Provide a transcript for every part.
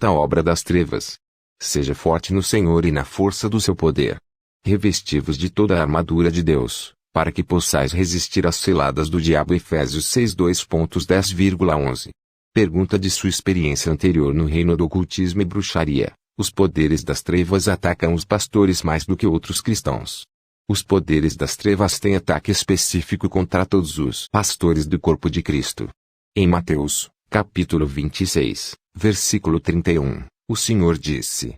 resista à obra das trevas. Seja forte no Senhor e na força do seu poder. Revesti-vos de toda a armadura de Deus, para que possais resistir às ciladas do diabo. Efésios 6:2.10,11. Pergunta de sua experiência anterior no reino do ocultismo e bruxaria. Os poderes das trevas atacam os pastores mais do que outros cristãos. Os poderes das trevas têm ataque específico contra todos os pastores do corpo de Cristo. Em Mateus, capítulo 26, versículo 31, o Senhor disse: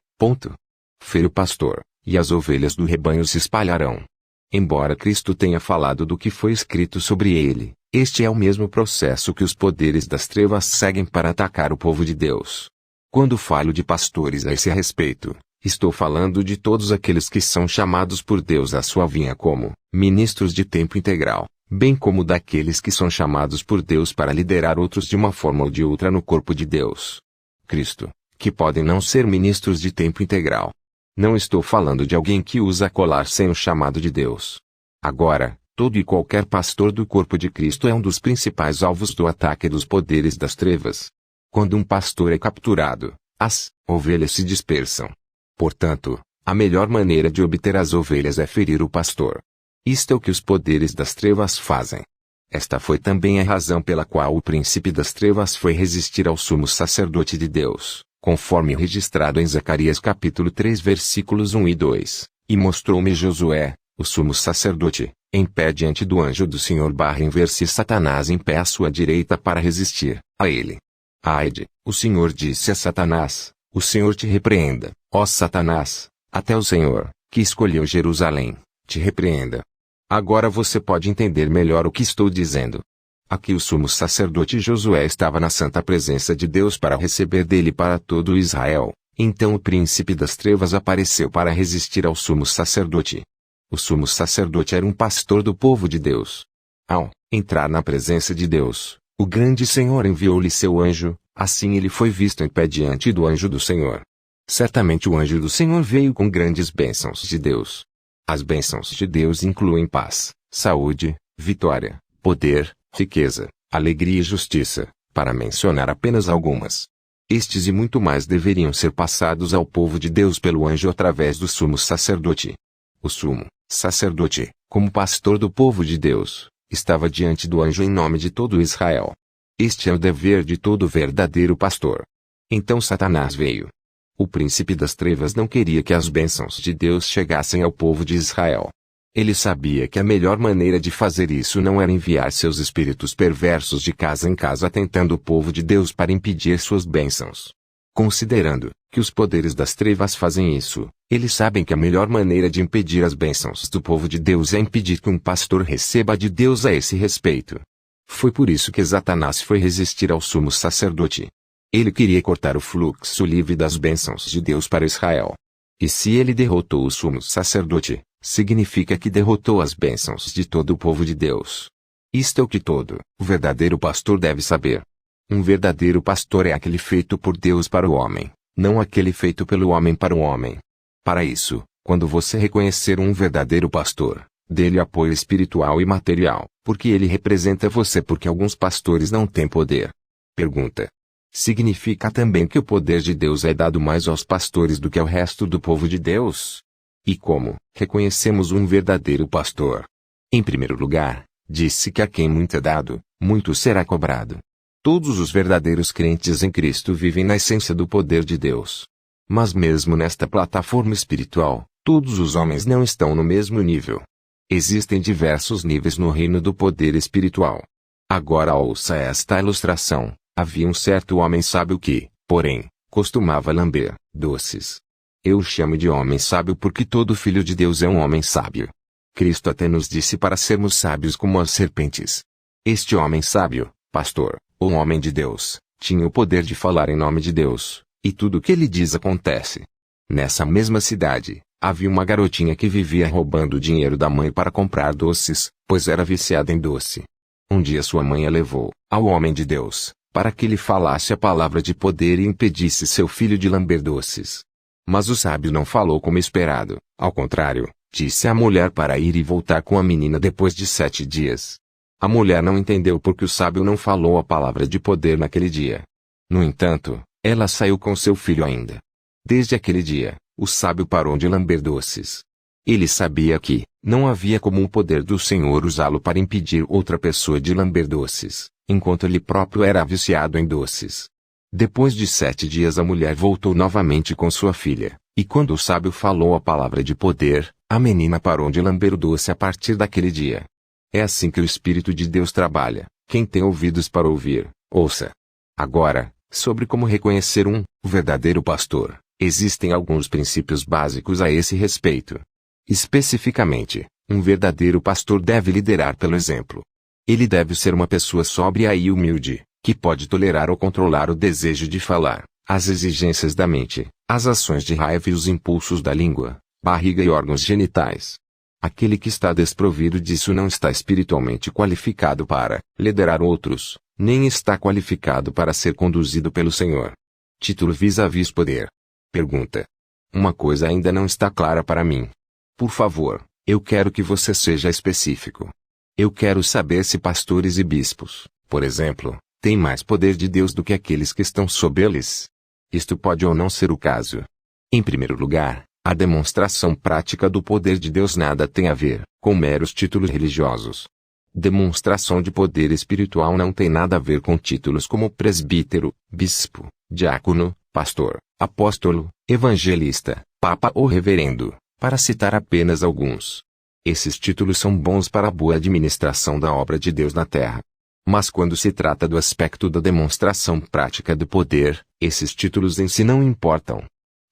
Fere o pastor, e as ovelhas do rebanho se espalharão. Embora Cristo tenha falado do que foi escrito sobre ele, este é o mesmo processo que os poderes das trevas seguem para atacar o povo de Deus. Quando falo de pastores a esse respeito, estou falando de todos aqueles que são chamados por Deus à sua vinha como ministros de tempo integral, bem como daqueles que são chamados por Deus para liderar outros de uma forma ou de outra no corpo de Deus. Cristo, que podem não ser ministros de tempo integral. Não estou falando de alguém que usa colar sem o chamado de Deus. Agora, todo e qualquer pastor do corpo de Cristo é um dos principais alvos do ataque dos poderes das trevas. Quando um pastor é capturado, as ovelhas se dispersam. Portanto, a melhor maneira de obter as ovelhas é ferir o pastor. Isto é o que os poderes das trevas fazem. Esta foi também a razão pela qual o príncipe das trevas foi resistir ao sumo sacerdote de Deus, conforme registrado em Zacarias capítulo 3 versículos 1 e 2, e mostrou-me Josué, o sumo sacerdote, em pé diante do anjo do Senhor em ver-se Satanás em pé à sua direita para resistir a ele. Aide, o Senhor disse a Satanás: O Senhor te repreenda, ó Satanás, até o Senhor, que escolheu Jerusalém, te repreenda. Agora você pode entender melhor o que estou dizendo. Aqui o sumo sacerdote Josué estava na santa presença de Deus para receber dele para todo Israel. Então o príncipe das trevas apareceu para resistir ao sumo sacerdote. O sumo sacerdote era um pastor do povo de Deus. Ao entrar na presença de Deus, o grande Senhor enviou-lhe seu anjo, assim ele foi visto em pé diante do anjo do Senhor. Certamente o anjo do Senhor veio com grandes bênçãos de Deus. As bênçãos de Deus incluem paz, saúde, vitória, poder, riqueza, alegria e justiça, para mencionar apenas algumas. Estes e muito mais deveriam ser passados ao povo de Deus pelo anjo através do sumo sacerdote. O sumo sacerdote, como pastor do povo de Deus, estava diante do anjo em nome de todo Israel. Este é o dever de todo verdadeiro pastor. Então Satanás veio. O príncipe das trevas não queria que as bênçãos de Deus chegassem ao povo de Israel. Ele sabia que a melhor maneira de fazer isso não era enviar seus espíritos perversos de casa em casa tentando o povo de Deus para impedir suas bênçãos. Considerando que os poderes das trevas fazem isso, eles sabem que a melhor maneira de impedir as bênçãos do povo de Deus é impedir que um pastor receba de Deus a esse respeito. Foi por isso que Satanás foi resistir ao sumo sacerdote. Ele queria cortar o fluxo livre das bênçãos de Deus para Israel. E se ele derrotou o sumo sacerdote, significa que derrotou as bênçãos de todo o povo de Deus. Isto é o que todo o verdadeiro pastor deve saber. Um verdadeiro pastor é aquele feito por Deus para o homem, não aquele feito pelo homem para o homem. Para isso, quando você reconhecer um verdadeiro pastor, dê-lhe apoio espiritual e material, porque ele representa você porque alguns pastores não têm poder. Pergunta: significa também que o poder de Deus é dado mais aos pastores do que ao resto do povo de Deus? E como reconhecemos um verdadeiro pastor? Em primeiro lugar, disse que a quem muito é dado, muito será cobrado. Todos os verdadeiros crentes em Cristo vivem na essência do poder de Deus. Mas mesmo nesta plataforma espiritual, todos os homens não estão no mesmo nível. Existem diversos níveis no reino do poder espiritual. Agora ouça esta ilustração. Havia um certo homem sábio que, porém, costumava lamber doces. Eu o chamo de homem sábio porque todo filho de Deus é um homem sábio. Cristo até nos disse para sermos sábios como as serpentes. Este homem sábio, pastor, ou homem de Deus, tinha o poder de falar em nome de Deus, e tudo o que ele diz acontece. Nessa mesma cidade, havia uma garotinha que vivia roubando o dinheiro da mãe para comprar doces, pois era viciada em doce. Um dia sua mãe a levou ao homem de Deus, para que lhe falasse a palavra de poder e impedisse seu filho de lamber doces. Mas o sábio não falou como esperado, ao contrário, disse à mulher para ir e voltar com a menina depois de 7 dias. A mulher não entendeu porque o sábio não falou a palavra de poder naquele dia. No entanto, Ela saiu com seu filho ainda. Desde aquele dia, o sábio parou de lamber doces. Ele sabia que não havia como o poder do Senhor usá-lo para impedir outra pessoa de lamber doces, enquanto ele próprio era viciado em doces. Depois de 7 dias a mulher voltou novamente com sua filha, e quando o sábio falou a palavra de poder, a menina parou de lamber o doce a partir daquele dia. É assim que o Espírito de Deus trabalha. Quem tem ouvidos para ouvir, ouça. Agora, sobre como reconhecer um verdadeiro pastor, existem alguns princípios básicos a esse respeito. Especificamente, um verdadeiro pastor deve liderar pelo exemplo. Ele deve ser uma pessoa sóbria e humilde, que pode tolerar ou controlar o desejo de falar, as exigências da mente, as ações de raiva e os impulsos da língua, barriga e órgãos genitais. Aquele que está desprovido disso não está espiritualmente qualificado para liderar outros, nem está qualificado para ser conduzido pelo Senhor. Título vis-à-vis poder. Pergunta. Uma coisa ainda não está clara para mim. Por favor, eu quero que você seja específico. Eu quero saber se pastores e bispos, por exemplo, têm mais poder de Deus do que aqueles que estão sob eles. Isto pode ou não ser o caso. Em primeiro lugar, a demonstração prática do poder de Deus nada tem a ver com meros títulos religiosos. Demonstração de poder espiritual não tem nada a ver com títulos como presbítero, bispo, diácono, pastor, apóstolo, evangelista, papa ou reverendo, para citar apenas alguns. Esses títulos são bons para a boa administração da obra de Deus na terra. Mas quando se trata do aspecto da demonstração prática do poder, esses títulos em si não importam.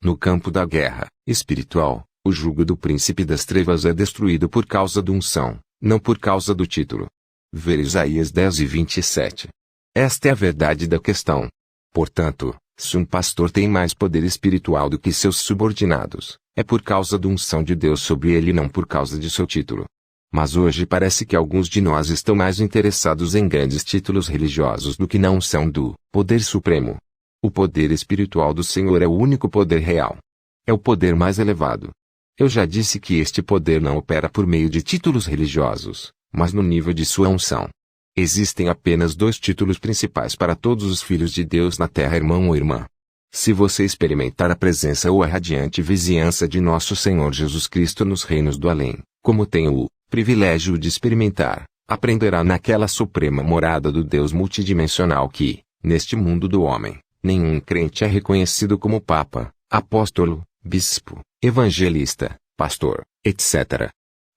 No campo da guerra espiritual, o jugo do príncipe das trevas é destruído por causa da unção, não por causa do título. Ver Isaías 10:27. Esta é a verdade da questão. Portanto, se um pastor tem mais poder espiritual do que seus subordinados, é por causa da unção de Deus sobre ele e não por causa de seu título. Mas hoje parece que alguns de nós estão mais interessados em grandes títulos religiosos do que na unção do poder supremo. O poder espiritual do Senhor é o único poder real. É o poder mais elevado. Eu já disse que este poder não opera por meio de títulos religiosos, mas no nível de sua unção. Existem apenas 2 títulos principais para todos os filhos de Deus na terra, irmão ou irmã. Se você experimentar a presença ou a radiante vizinhança de nosso Senhor Jesus Cristo nos reinos do além, como tenho o privilégio de experimentar, aprenderá naquela suprema morada do Deus multidimensional que, neste mundo do homem, nenhum crente é reconhecido como papa, apóstolo, bispo, evangelista, pastor, etc.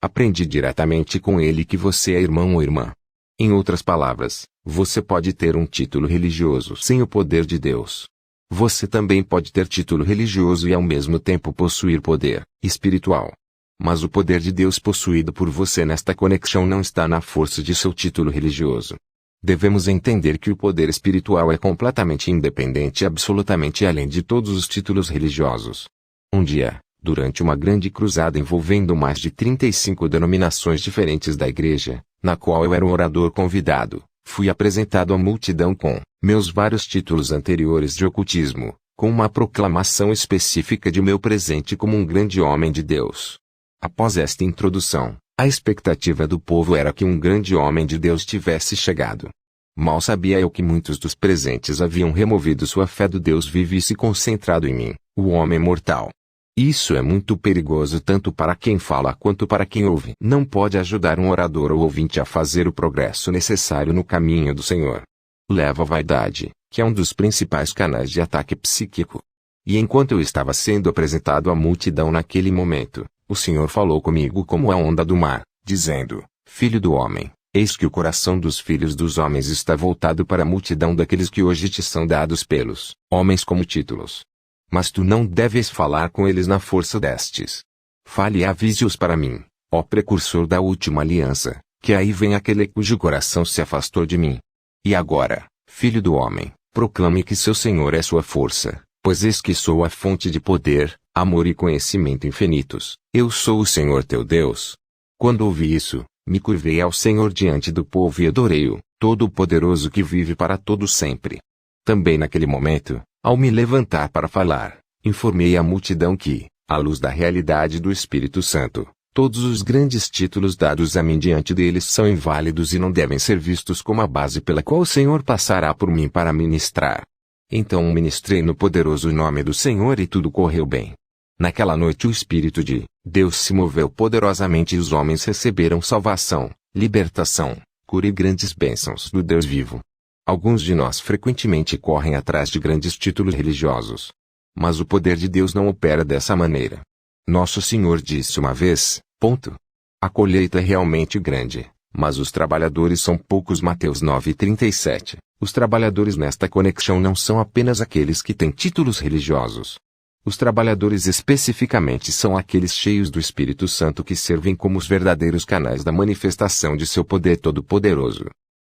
Aprende diretamente com ele que você é irmão ou irmã. Em outras palavras, você pode ter um título religioso sem o poder de Deus. Você também pode ter título religioso e ao mesmo tempo possuir poder espiritual. Mas o poder de Deus possuído por você nesta conexão não está na força de seu título religioso. Devemos entender que o poder espiritual é completamente independente e absolutamente além de todos os títulos religiosos. Um dia, durante uma grande cruzada envolvendo mais de 35 denominações diferentes da igreja, na qual eu era um orador convidado, fui apresentado à multidão com meus vários títulos anteriores de ocultismo, com uma proclamação específica de meu presente como um grande homem de Deus. Após esta introdução, a expectativa do povo era que um grande homem de Deus tivesse chegado. Mal sabia eu que muitos dos presentes haviam removido sua fé do Deus vivo e se concentrado em mim, o homem mortal. Isso é muito perigoso tanto para quem fala quanto para quem ouve. Não pode ajudar um orador ou ouvinte a fazer o progresso necessário no caminho do Senhor. Leva a vaidade, que é um dos principais canais de ataque psíquico. E enquanto eu estava sendo apresentado à multidão naquele momento, o Senhor falou comigo como a onda do mar, dizendo: Filho do homem, eis que o coração dos filhos dos homens está voltado para a multidão daqueles que hoje te são dados pelos homens como títulos. Mas tu não deves falar com eles na força destes. Fale e avise-os para mim, ó precursor da última aliança, que aí vem aquele cujo coração se afastou de mim. E agora, filho do homem, proclame que seu Senhor é sua força, pois eis que sou a fonte de poder, amor e conhecimento infinitos. Eu sou o Senhor teu Deus. Quando ouvi isso, me curvei ao Senhor diante do povo e adorei-o, Todo-Poderoso que vive para todo sempre. Também naquele momento, ao me levantar para falar, informei a multidão que, à luz da realidade do Espírito Santo, todos os grandes títulos dados a mim diante deles são inválidos e não devem ser vistos como a base pela qual o Senhor passará por mim para ministrar. Então ministrei no poderoso nome do Senhor e tudo correu bem. Naquela noite o Espírito de Deus se moveu poderosamente e os homens receberam salvação, libertação, cura e grandes bênçãos do Deus vivo. Alguns de nós frequentemente correm atrás de grandes títulos religiosos. Mas o poder de Deus não opera dessa maneira. Nosso Senhor disse uma vez, a colheita é realmente grande, mas os trabalhadores são poucos. Mateus 9:37. Os trabalhadores nesta conexão não são apenas aqueles que têm títulos religiosos. Os trabalhadores especificamente são aqueles cheios do Espírito Santo que servem como os verdadeiros canais da manifestação de seu poder todo-poderoso.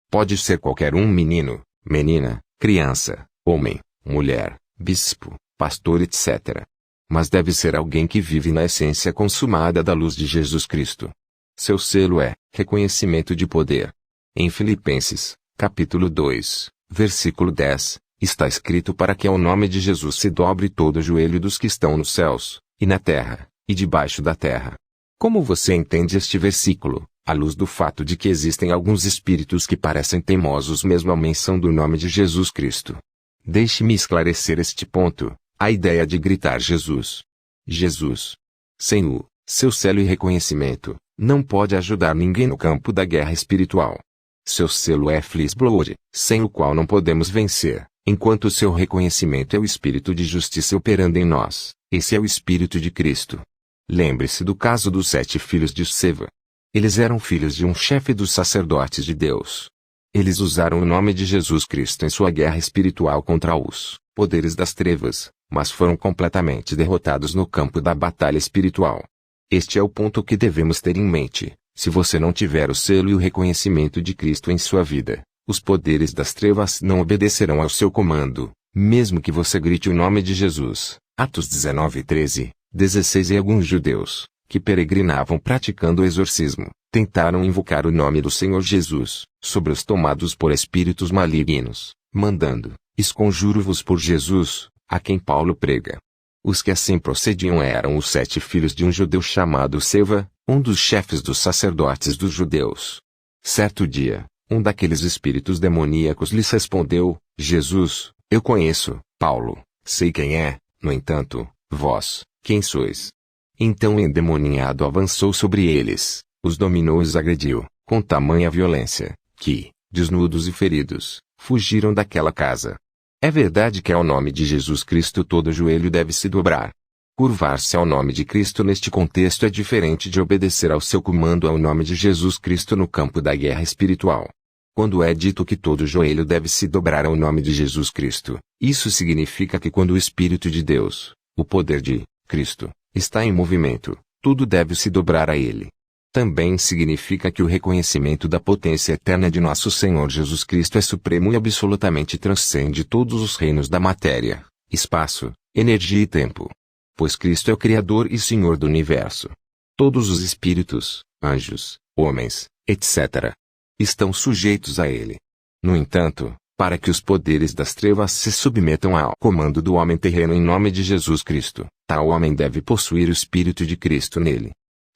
Pode ser qualquer um: menino, menina, criança, homem, mulher, bispo, pastor, etc. Mas deve ser alguém que vive na essência consumada da luz de Jesus Cristo. Seu selo é reconhecimento de poder. Em Filipenses, capítulo 2, versículo 10, está escrito: para que ao nome de Jesus se dobre todo o joelho dos que estão nos céus, e na terra, e debaixo da terra. Como você entende este versículo, à luz do fato de que existem alguns espíritos que parecem teimosos mesmo à menção do nome de Jesus Cristo? Deixe-me esclarecer este ponto. A ideia de gritar Jesus, Jesus, sem o seu selo e reconhecimento, não pode ajudar ninguém no campo da guerra espiritual. Seu selo é Flesh Blood, sem o qual não podemos vencer, enquanto seu reconhecimento é o Espírito de Justiça operando em nós. Esse é o Espírito de Cristo. Lembre-se do caso dos 7 filhos de Seva. Eles eram filhos de um chefe dos sacerdotes de Deus. Eles usaram o nome de Jesus Cristo em sua guerra espiritual contra os poderes das trevas, mas foram completamente derrotados no campo da batalha espiritual. Este é o ponto que devemos ter em mente. Se você não tiver o selo e o reconhecimento de Cristo em sua vida, os poderes das trevas não obedecerão ao seu comando, mesmo que você grite o nome de Jesus. Atos 19:13, 16. E alguns judeus, que peregrinavam praticando o exorcismo, tentaram invocar o nome do Senhor Jesus sobre os tomados por espíritos malignos, mandando: esconjuro-vos por Jesus, a quem Paulo prega. Os que assim procediam eram os 7 filhos de um judeu chamado Seva, um dos chefes dos sacerdotes dos judeus. Certo dia, um daqueles espíritos demoníacos lhes respondeu: Jesus, eu conheço, Paulo, sei quem é, no entanto, vós, quem sois? Então o endemoniado avançou sobre eles, os dominou e os agrediu, com tamanha violência, que, desnudos e feridos, fugiram daquela casa. É verdade que ao nome de Jesus Cristo todo joelho deve se dobrar. Curvar-se ao nome de Cristo neste contexto é diferente de obedecer ao seu comando ao nome de Jesus Cristo no campo da guerra espiritual. Quando é dito que todo joelho deve se dobrar ao nome de Jesus Cristo, isso significa que quando o Espírito de Deus, o poder de Cristo, está em movimento, tudo deve se dobrar a ele. Também significa que o reconhecimento da potência eterna de nosso Senhor Jesus Cristo é supremo e absolutamente transcende todos os reinos da matéria, espaço, energia e tempo. Pois Cristo é o Criador e Senhor do universo. Todos os espíritos, anjos, homens, etc., estão sujeitos a ele. No entanto, para que os poderes das trevas se submetam ao comando do homem terreno em nome de Jesus Cristo, tal homem deve possuir o Espírito de Cristo nele.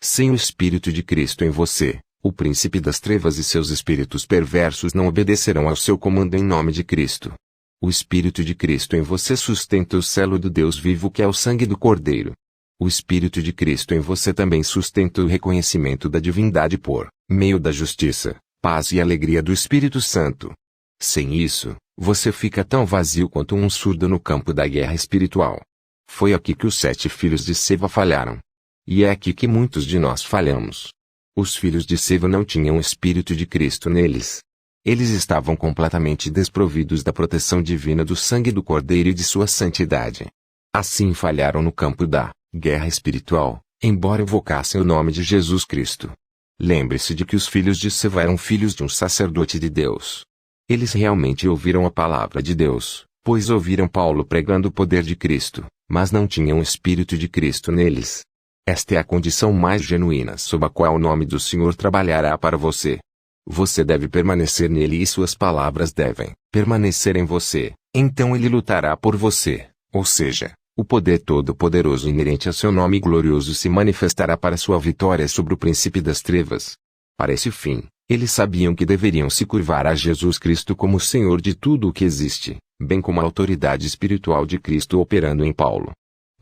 Sem o Espírito de Cristo em você, o príncipe das trevas e seus espíritos perversos não obedecerão ao seu comando em nome de Cristo. O Espírito de Cristo em você sustenta o selo do Deus vivo que é o sangue do Cordeiro. O Espírito de Cristo em você também sustenta o reconhecimento da divindade por meio da justiça, paz e alegria do Espírito Santo. Sem isso, você fica tão vazio quanto um surdo no campo da guerra espiritual. Foi aqui que os 7 filhos de Seva falharam. E é aqui que muitos de nós falhamos. Os filhos de Seva não tinham o Espírito de Cristo neles. Eles estavam completamente desprovidos da proteção divina do sangue do Cordeiro e de sua santidade. Assim falharam no campo da guerra espiritual, embora invocassem o nome de Jesus Cristo. Lembre-se de que os filhos de Seva eram filhos de um sacerdote de Deus. Eles realmente ouviram a palavra de Deus, pois ouviram Paulo pregando o poder de Cristo, mas não tinham o Espírito de Cristo neles. Esta é a condição mais genuína sob a qual o nome do Senhor trabalhará para você. Você deve permanecer nele e suas palavras devem permanecer em você, então ele lutará por você, ou seja, o poder todo-poderoso inerente a seu nome glorioso se manifestará para sua vitória sobre o príncipe das trevas. Para esse fim, eles sabiam que deveriam se curvar a Jesus Cristo como o Senhor de tudo o que existe, bem como a autoridade espiritual de Cristo operando em Paulo.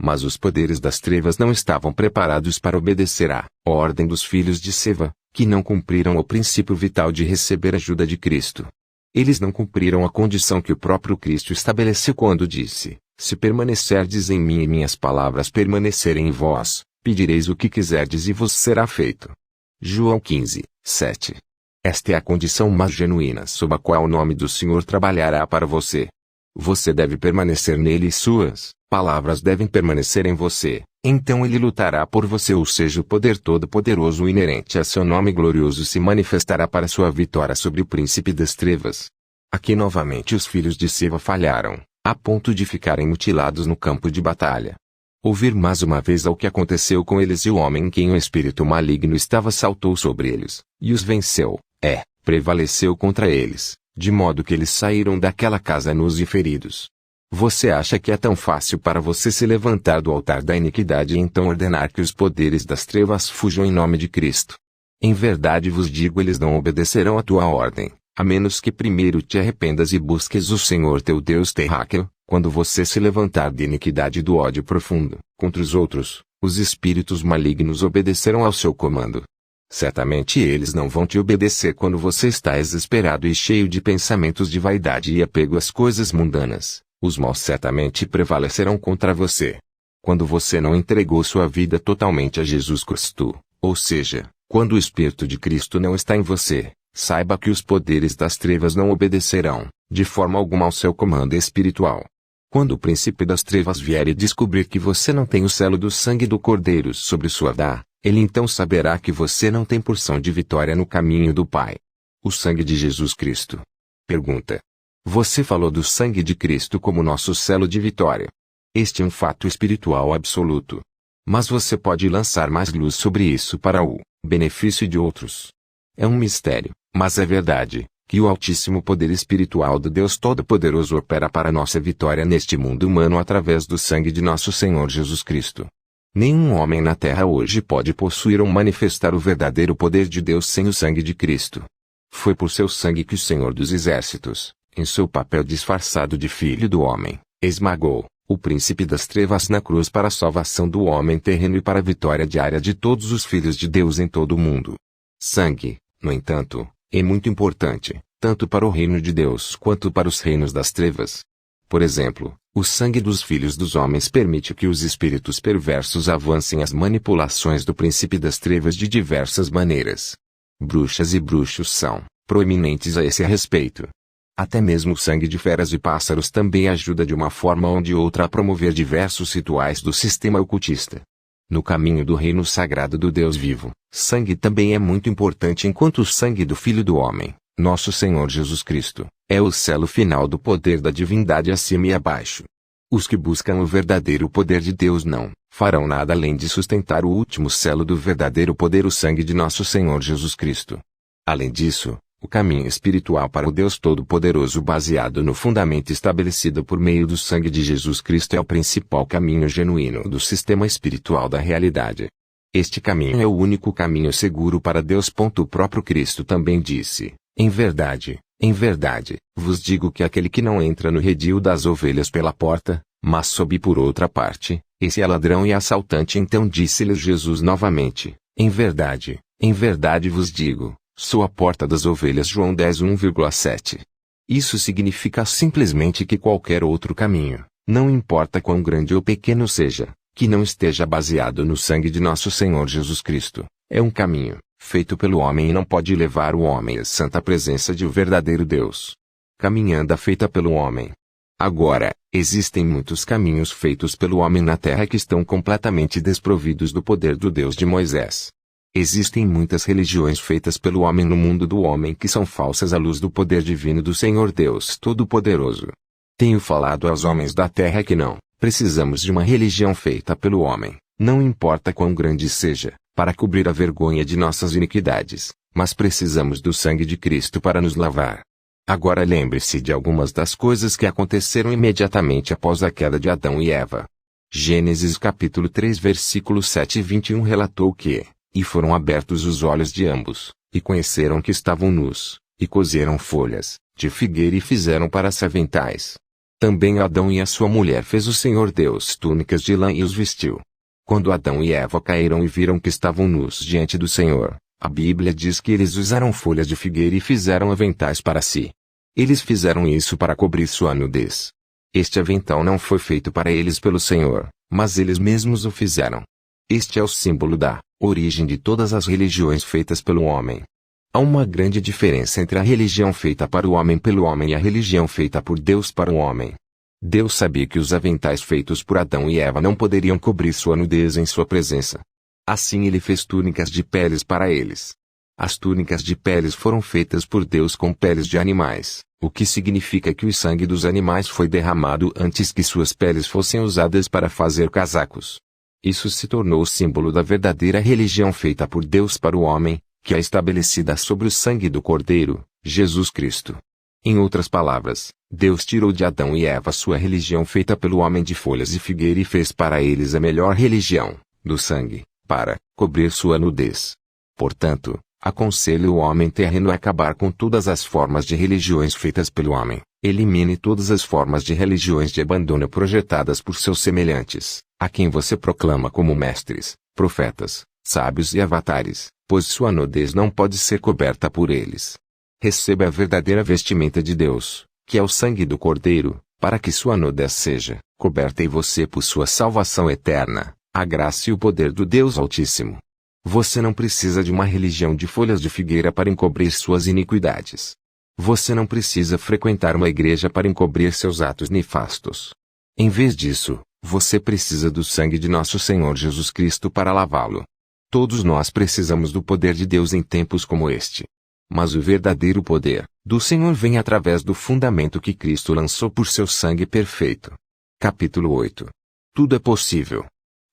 Mas os poderes das trevas não estavam preparados para obedecer à ordem dos filhos de Seva, que não cumpriram o princípio vital de receber ajuda de Cristo. Eles não cumpriram a condição que o próprio Cristo estabeleceu quando disse: se permanecerdes em mim e minhas palavras permanecerem em vós, pedireis o que quiserdes e vos será feito. João 15, 7. Esta é a condição mais genuína sob a qual o nome do Senhor trabalhará para você. Você deve permanecer nele e suas palavras devem permanecer em você, então ele lutará por você, ou seja, o poder todo-poderoso inerente a seu nome glorioso se manifestará para sua vitória sobre o príncipe das trevas. Aqui novamente os filhos de Seva falharam, a ponto de ficarem mutilados no campo de batalha. Ouvir mais uma vez ao que aconteceu com eles, e o homem em quem o espírito maligno estava saltou sobre eles, e os venceu, prevaleceu contra eles, de modo que eles saíram daquela casa nus e feridos. Você acha que é tão fácil para você se levantar do altar da iniquidade e então ordenar que os poderes das trevas fujam em nome de Cristo? Em verdade vos digo, eles não obedecerão à tua ordem, a menos que primeiro te arrependas e busques o Senhor teu Deus terráqueo. Quando você se levantar de iniquidade e do ódio profundo contra os outros, os espíritos malignos obedecerão ao seu comando. Certamente eles não vão te obedecer quando você está exasperado e cheio de pensamentos de vaidade e apego às coisas mundanas. Os maus certamente prevalecerão contra você. Quando você não entregou sua vida totalmente a Jesus Cristo, ou seja, quando o Espírito de Cristo não está em você, saiba que os poderes das trevas não obedecerão, de forma alguma, ao seu comando espiritual. Quando o príncipe das trevas vier e descobrir que você não tem o selo do sangue do Cordeiro sobre sua vida, ele então saberá que você não tem porção de vitória no caminho do Pai. O sangue de Jesus Cristo. Pergunta: você falou do sangue de Cristo como nosso selo de vitória. Este é um fato espiritual absoluto. Mas você pode lançar mais luz sobre isso para o benefício de outros. É um mistério, mas é verdade, que o altíssimo poder espiritual do Deus Todo-Poderoso opera para nossa vitória neste mundo humano através do sangue de nosso Senhor Jesus Cristo. Nenhum homem na terra hoje pode possuir ou manifestar o verdadeiro poder de Deus sem o sangue de Cristo. Foi por seu sangue que o Senhor dos Exércitos, em seu papel disfarçado de Filho do Homem, esmagou o príncipe das trevas na cruz para a salvação do homem terreno e para a vitória diária de todos os filhos de Deus em todo o mundo. Sangue, no entanto, é muito importante, tanto para o reino de Deus quanto para os reinos das trevas. Por exemplo, o sangue dos filhos dos homens permite que os espíritos perversos avancem as manipulações do príncipe das trevas de diversas maneiras. Bruxas e bruxos são proeminentes a esse respeito. Até mesmo o sangue de feras e pássaros também ajuda de uma forma ou de outra a promover diversos rituais do sistema ocultista. No caminho do reino sagrado do Deus vivo, sangue também é muito importante, enquanto o sangue do Filho do Homem, nosso Senhor Jesus Cristo, é o selo final do poder da divindade acima e abaixo. Os que buscam o verdadeiro poder de Deus não farão nada além de sustentar o último selo do verdadeiro poder, o sangue de nosso Senhor Jesus Cristo. Além disso, o caminho espiritual para o Deus Todo-Poderoso baseado no fundamento estabelecido por meio do sangue de Jesus Cristo é o principal caminho genuíno do sistema espiritual da realidade. Este caminho é o único caminho seguro para Deus. O próprio Cristo também disse: em verdade, vos digo que aquele que não entra no redil das ovelhas pela porta, mas sobe por outra parte, esse é ladrão e assaltante. Então disse-lhes Jesus novamente: em verdade vos digo, sou a porta das ovelhas. João 10:1,7. Isso significa simplesmente que qualquer outro caminho, não importa quão grande ou pequeno seja, que não esteja baseado no sangue de nosso Senhor Jesus Cristo, é um caminho feito pelo homem e não pode levar o homem à santa presença de o verdadeiro Deus. Caminhada feita pelo homem. Agora, existem muitos caminhos feitos pelo homem na terra que estão completamente desprovidos do poder do Deus de Moisés. Existem muitas religiões feitas pelo homem no mundo do homem que são falsas à luz do poder divino do Senhor Deus Todo-Poderoso. Tenho falado aos homens da terra que não precisamos de uma religião feita pelo homem, não importa quão grande seja, para cobrir a vergonha de nossas iniquidades, mas precisamos do sangue de Cristo para nos lavar. Agora lembre-se de algumas das coisas que aconteceram imediatamente após a queda de Adão e Eva. Gênesis capítulo 3 versículo 7 e 21 relatou que: e foram abertos os olhos de ambos, e conheceram que estavam nus, e coseram folhas de figueira e fizeram para se aventais. Também Adão e a sua mulher fez o Senhor Deus túnicas de lã e os vestiu. Quando Adão e Eva caíram e viram que estavam nus diante do Senhor, a Bíblia diz que eles usaram folhas de figueira e fizeram aventais para si. Eles fizeram isso para cobrir sua nudez. Este avental não foi feito para eles pelo Senhor, mas eles mesmos o fizeram. Este é o símbolo da origem de todas as religiões feitas pelo homem. Há uma grande diferença entre a religião feita para o homem pelo homem e a religião feita por Deus para o homem. Deus sabia que os aventais feitos por Adão e Eva não poderiam cobrir sua nudez em sua presença. Assim ele fez túnicas de peles para eles. As túnicas de peles foram feitas por Deus com peles de animais, o que significa que o sangue dos animais foi derramado antes que suas peles fossem usadas para fazer casacos. Isso se tornou o símbolo da verdadeira religião feita por Deus para o homem, que é estabelecida sobre o sangue do Cordeiro, Jesus Cristo. Em outras palavras, Deus tirou de Adão e Eva sua religião feita pelo homem de folhas de figueira e fez para eles a melhor religião, do sangue, para cobrir sua nudez. Portanto, aconselho o homem terreno a acabar com todas as formas de religiões feitas pelo homem. Elimine todas as formas de religiões de abandono projetadas por seus semelhantes, a quem você proclama como mestres, profetas, sábios e avatares, pois sua nudez não pode ser coberta por eles. Receba a verdadeira vestimenta de Deus, que é o sangue do Cordeiro, para que sua nudez seja coberta e você por sua salvação eterna, a graça e o poder do Deus Altíssimo. Você não precisa de uma religião de folhas de figueira para encobrir suas iniquidades. Você não precisa frequentar uma igreja para encobrir seus atos nefastos. Em vez disso, você precisa do sangue de nosso Senhor Jesus Cristo para lavá-lo. Todos nós precisamos do poder de Deus em tempos como este. Mas o verdadeiro poder do Senhor vem através do fundamento que Cristo lançou por seu sangue perfeito. Capítulo 8. Tudo é possível.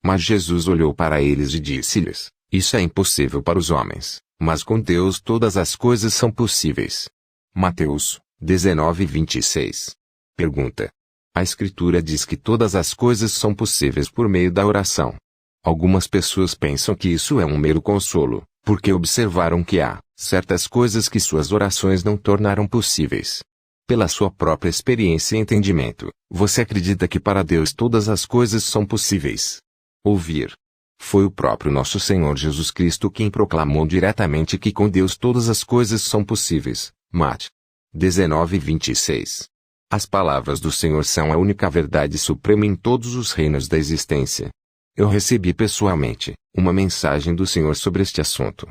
Mas Jesus olhou para eles e disse-lhes: isso é impossível para os homens, mas com Deus todas as coisas são possíveis. Mateus 19:26. Pergunta: a Escritura diz que todas as coisas são possíveis por meio da oração. Algumas pessoas pensam que isso é um mero consolo, porque observaram que há certas coisas que suas orações não tornaram possíveis. Pela sua própria experiência e entendimento, você acredita que para Deus todas as coisas são possíveis. Ouvir. Foi o próprio nosso Senhor Jesus Cristo quem proclamou diretamente que com Deus todas as coisas são possíveis. Mate 19:26. As palavras do Senhor são a única verdade suprema em todos os reinos da existência. Eu recebi pessoalmente uma mensagem do Senhor sobre este assunto.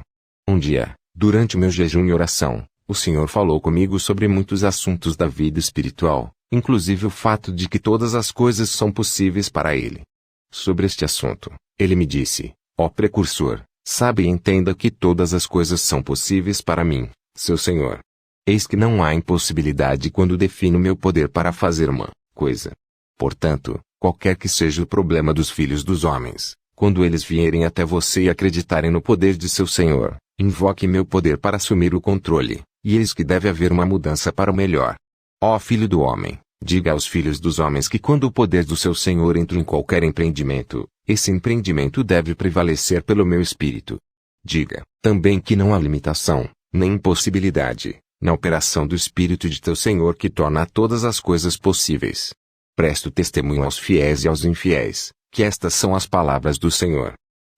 Um dia, durante o meu jejum e oração, o Senhor falou comigo sobre muitos assuntos da vida espiritual, inclusive o fato de que todas as coisas são possíveis para Ele. Sobre este assunto, Ele me disse: ó precursor, sabe e entenda que todas as coisas são possíveis para mim, seu Senhor. Eis que não há impossibilidade quando defino meu poder para fazer uma coisa. Portanto, qualquer que seja o problema dos filhos dos homens, quando eles vierem até você e acreditarem no poder de seu Senhor, invoque meu poder para assumir o controle, e eis que deve haver uma mudança para o melhor. Ó filho do homem, diga aos filhos dos homens que quando o poder do seu Senhor entra em qualquer empreendimento, esse empreendimento deve prevalecer pelo meu espírito. Diga também que não há limitação, nem impossibilidade, na operação do Espírito de teu Senhor que torna todas as coisas possíveis. Presto testemunho aos fiéis e aos infiéis, que estas são as palavras do Senhor.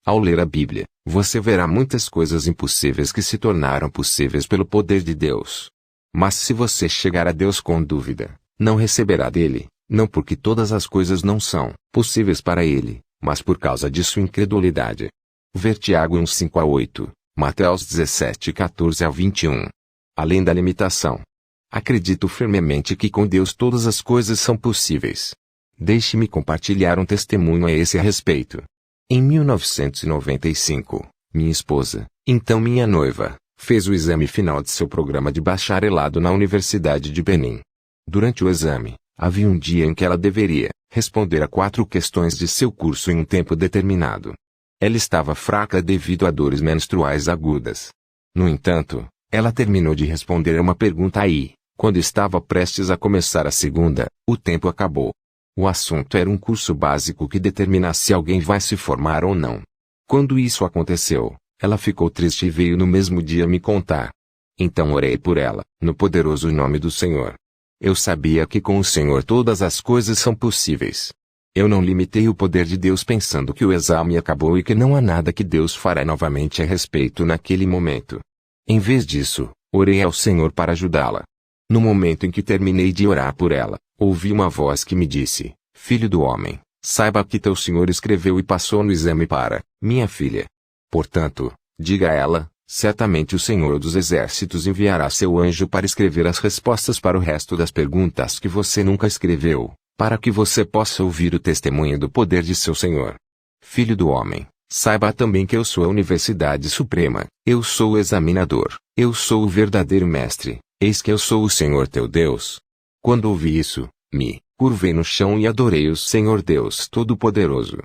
Ao ler a Bíblia, você verá muitas coisas impossíveis que se tornaram possíveis pelo poder de Deus. Mas se você chegar a Deus com dúvida, não receberá dele, não porque todas as coisas não são possíveis para ele, mas por causa de sua incredulidade. Ver Tiago 1:5-8, Mateus 17:14-21. Além da limitação. Acredito firmemente que com Deus todas as coisas são possíveis. Deixe-me compartilhar um testemunho a esse respeito. Em 1995, minha esposa, então minha noiva, fez o exame final de seu programa de bacharelado na Universidade de Benin. Durante o exame, havia um dia em que ela deveria responder a 4 questões de seu curso em um tempo determinado. Ela estava fraca devido a dores menstruais agudas. No entanto, ela terminou de responder a uma pergunta e, quando estava prestes a começar a segunda, o tempo acabou. O assunto era um curso básico que determina se alguém vai se formar ou não. Quando isso aconteceu, ela ficou triste e veio no mesmo dia me contar. Então orei por ela, no poderoso nome do Senhor. Eu sabia que com o Senhor todas as coisas são possíveis. Eu não limitei o poder de Deus pensando que o exame acabou e que não há nada que Deus fará novamente a respeito naquele momento. Em vez disso, orei ao Senhor para ajudá-la. No momento em que terminei de orar por ela, ouvi uma voz que me disse: Filho do homem, saiba que teu Senhor escreveu e passou no exame para minha filha. Portanto, diga a ela: certamente o Senhor dos Exércitos enviará seu anjo para escrever as respostas para o resto das perguntas que você nunca escreveu, para que você possa ouvir o testemunho do poder de seu Senhor. Filho do homem, saiba também que eu sou a Universidade Suprema, eu sou o examinador, eu sou o verdadeiro mestre, eis que eu sou o Senhor teu Deus. Quando ouvi isso, me curvei no chão e adorei o Senhor Deus Todo-Poderoso.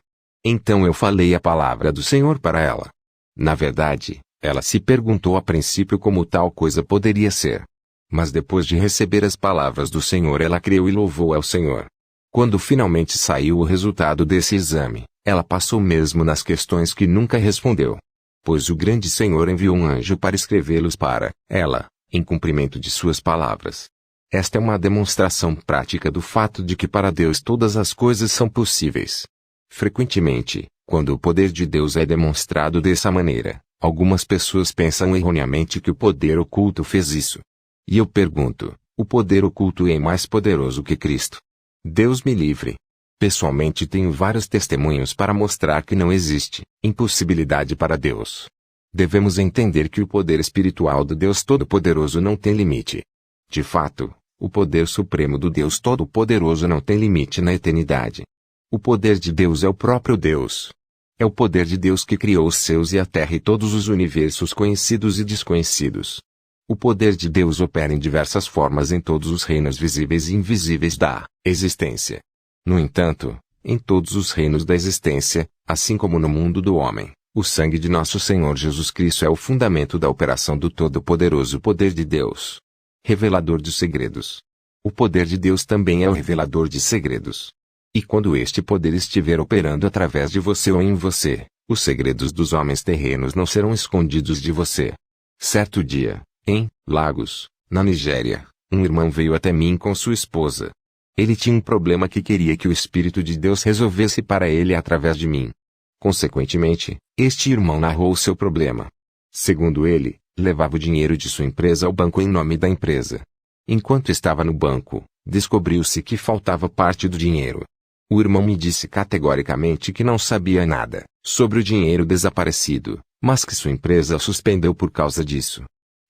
Então eu falei a palavra do Senhor para ela. Na verdade, ela se perguntou a princípio como tal coisa poderia ser. Mas depois de receber as palavras do Senhor, ela creu e louvou ao Senhor. Quando finalmente saiu o resultado desse exame, ela passou mesmo nas questões que nunca respondeu. Pois o grande Senhor enviou um anjo para escrevê-los para ela, em cumprimento de suas palavras. Esta é uma demonstração prática do fato de que para Deus todas as coisas são possíveis. Frequentemente, quando o poder de Deus é demonstrado dessa maneira, algumas pessoas pensam erroneamente que o poder oculto fez isso. E eu pergunto, o poder oculto é mais poderoso que Cristo? Deus me livre. Pessoalmente tenho vários testemunhos para mostrar que não existe impossibilidade para Deus. Devemos entender que o poder espiritual do Deus Todo-Poderoso não tem limite. De fato, o poder supremo do Deus Todo-Poderoso não tem limite na eternidade. O poder de Deus é o próprio Deus. É o poder de Deus que criou os céus e a terra e todos os universos conhecidos e desconhecidos. O poder de Deus opera em diversas formas em todos os reinos visíveis e invisíveis da existência. No entanto, em todos os reinos da existência, assim como no mundo do homem, o sangue de nosso Senhor Jesus Cristo é o fundamento da operação do todo-poderoso poder de Deus. Revelador de segredos. O poder de Deus também é o revelador de segredos. E quando este poder estiver operando através de você ou em você, os segredos dos homens terrenos não serão escondidos de você. Certo dia, em Lagos, na Nigéria, um irmão veio até mim com sua esposa. Ele tinha um problema que queria que o Espírito de Deus resolvesse para ele através de mim. Consequentemente, este irmão narrou o seu problema. Segundo ele, levava o dinheiro de sua empresa ao banco em nome da empresa. Enquanto estava no banco, descobriu-se que faltava parte do dinheiro. O irmão me disse categoricamente que não sabia nada sobre o dinheiro desaparecido, mas que sua empresa o suspendeu por causa disso.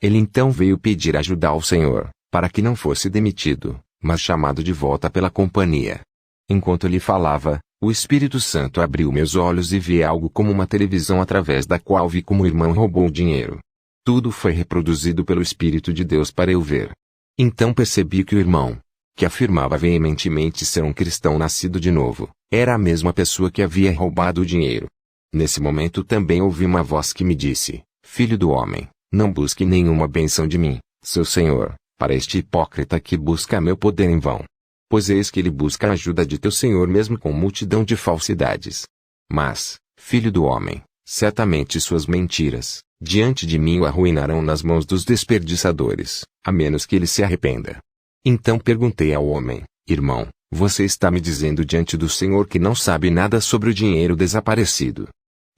Ele então veio pedir ajuda ao Senhor, para que não fosse demitido, mas chamado de volta pela companhia. Enquanto ele falava, o Espírito Santo abriu meus olhos e vi algo como uma televisão através da qual vi como o irmão roubou o dinheiro. Tudo foi reproduzido pelo Espírito de Deus para eu ver. Então percebi que o irmão, que afirmava veementemente ser um cristão nascido de novo, era a mesma pessoa que havia roubado o dinheiro. Nesse momento também ouvi uma voz que me disse: Filho do homem, não busque nenhuma bênção de mim, seu Senhor, para este hipócrita que busca meu poder em vão. Pois eis que ele busca a ajuda de teu Senhor mesmo com multidão de falsidades. Mas, filho do homem, certamente suas mentiras, diante de mim o arruinarão nas mãos dos desperdiçadores, a menos que ele se arrependa. Então perguntei ao homem: Irmão, você está me dizendo diante do Senhor que não sabe nada sobre o dinheiro desaparecido?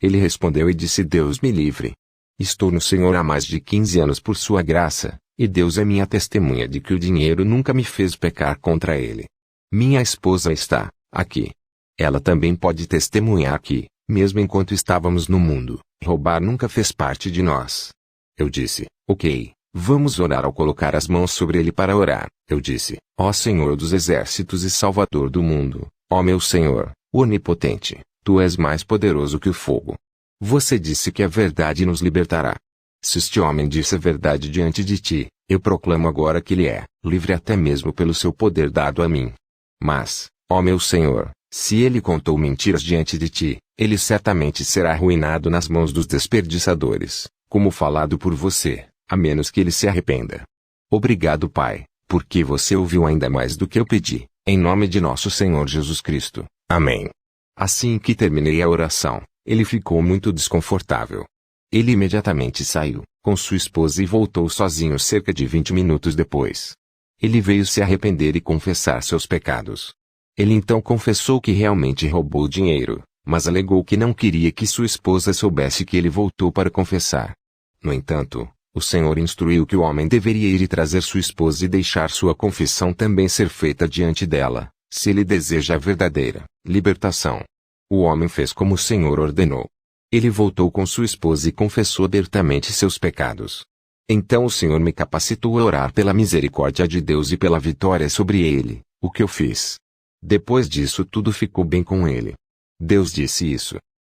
Ele respondeu e disse: Deus me livre. Estou no Senhor há mais de 15 anos por sua graça, e Deus é minha testemunha de que o dinheiro nunca me fez pecar contra ele. Minha esposa está aqui. Ela também pode testemunhar que, mesmo enquanto estávamos no mundo, roubar nunca fez parte de nós. Eu disse: Ok, vamos orar. Ao colocar as mãos sobre ele para orar, eu disse: Ó Senhor dos exércitos e Salvador do mundo, ó meu Senhor, onipotente, tu és mais poderoso que o fogo. Você disse que a verdade nos libertará. Se este homem disse a verdade diante de ti, eu proclamo agora que ele é livre até mesmo pelo seu poder dado a mim. Mas, ó meu Senhor, se ele contou mentiras diante de ti, ele certamente será arruinado nas mãos dos desperdiçadores, como falado por você, a menos que ele se arrependa. Obrigado, Pai, porque você ouviu ainda mais do que eu pedi, em nome de nosso Senhor Jesus Cristo. Amém. Assim que terminei a oração, ele ficou muito desconfortável. Ele imediatamente saiu, com sua esposa e voltou sozinho cerca de 20 minutos depois. Ele veio se arrepender e confessar seus pecados. Ele então confessou que realmente roubou o dinheiro, mas alegou que não queria que sua esposa soubesse que ele voltou para confessar. No entanto, o Senhor instruiu que o homem deveria ir e trazer sua esposa e deixar sua confissão também ser feita diante dela, se ele deseja a verdadeira libertação. O homem fez como o Senhor ordenou. Ele voltou com sua esposa e confessou abertamente seus pecados. Então o Senhor me capacitou a orar pela misericórdia de Deus e pela vitória sobre ele, o que eu fiz. Depois disso tudo ficou bem com ele. Deus disse isso.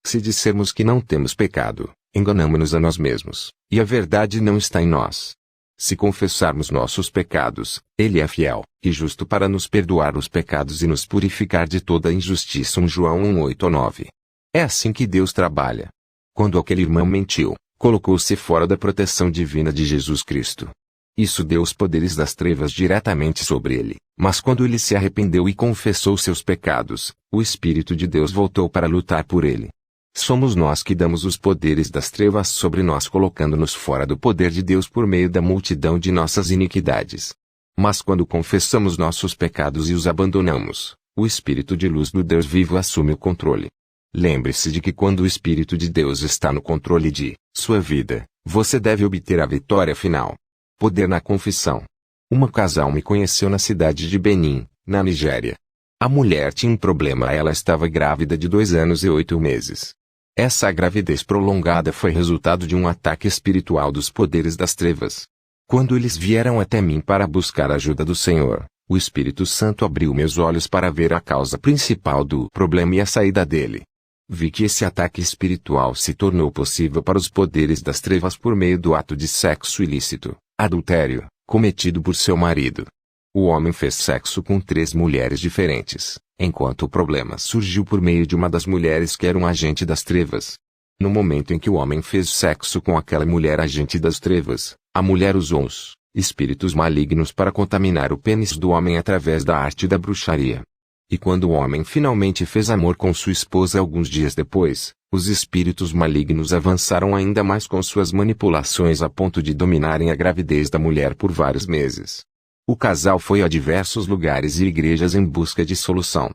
Se dissermos que não temos pecado, enganamo-nos a nós mesmos, e a verdade não está em nós. Se confessarmos nossos pecados, Ele é fiel e justo para nos perdoar os pecados e nos purificar de toda injustiça. 1 João 1:8-9. É assim que Deus trabalha. Quando aquele irmão mentiu, colocou-se fora da proteção divina de Jesus Cristo. Isso deu os poderes das trevas diretamente sobre ele, mas quando ele se arrependeu e confessou seus pecados, o Espírito de Deus voltou para lutar por ele. Somos nós que damos os poderes das trevas sobre nós, colocando-nos fora do poder de Deus por meio da multidão de nossas iniquidades. Mas quando confessamos nossos pecados e os abandonamos, o Espírito de luz do Deus vivo assume o controle. Lembre-se de que quando o Espírito de Deus está no controle de sua vida, você deve obter a vitória final. Poder na confissão. Uma casal me conheceu na cidade de Benin, na Nigéria. A mulher tinha um problema, ela estava grávida de 2 anos e 8 meses. Essa gravidez prolongada foi resultado de um ataque espiritual dos poderes das trevas. Quando eles vieram até mim para buscar a ajuda do Senhor, o Espírito Santo abriu meus olhos para ver a causa principal do problema e a saída dele. Vi que esse ataque espiritual se tornou possível para os poderes das trevas por meio do ato de sexo ilícito, adultério, cometido por seu marido. O homem fez sexo com 3 mulheres diferentes, enquanto o problema surgiu por meio de uma das mulheres que era um agente das trevas. No momento em que o homem fez sexo com aquela mulher agente das trevas, a mulher usou os espíritos malignos para contaminar o pênis do homem através da arte da bruxaria. E quando o homem finalmente fez amor com sua esposa alguns dias depois, os espíritos malignos avançaram ainda mais com suas manipulações a ponto de dominarem a gravidez da mulher por vários meses. O casal foi a diversos lugares e igrejas em busca de solução.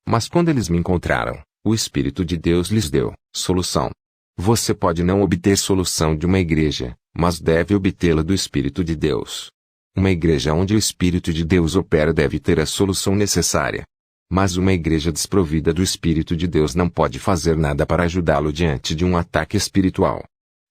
Mas quando eles me encontraram, o Espírito de Deus lhes deu solução. Você pode não obter solução de uma igreja, mas deve obtê-la do Espírito de Deus. Uma igreja onde o Espírito de Deus opera deve ter a solução necessária. Mas uma igreja desprovida do Espírito de Deus não pode fazer nada para ajudá-lo diante de um ataque espiritual.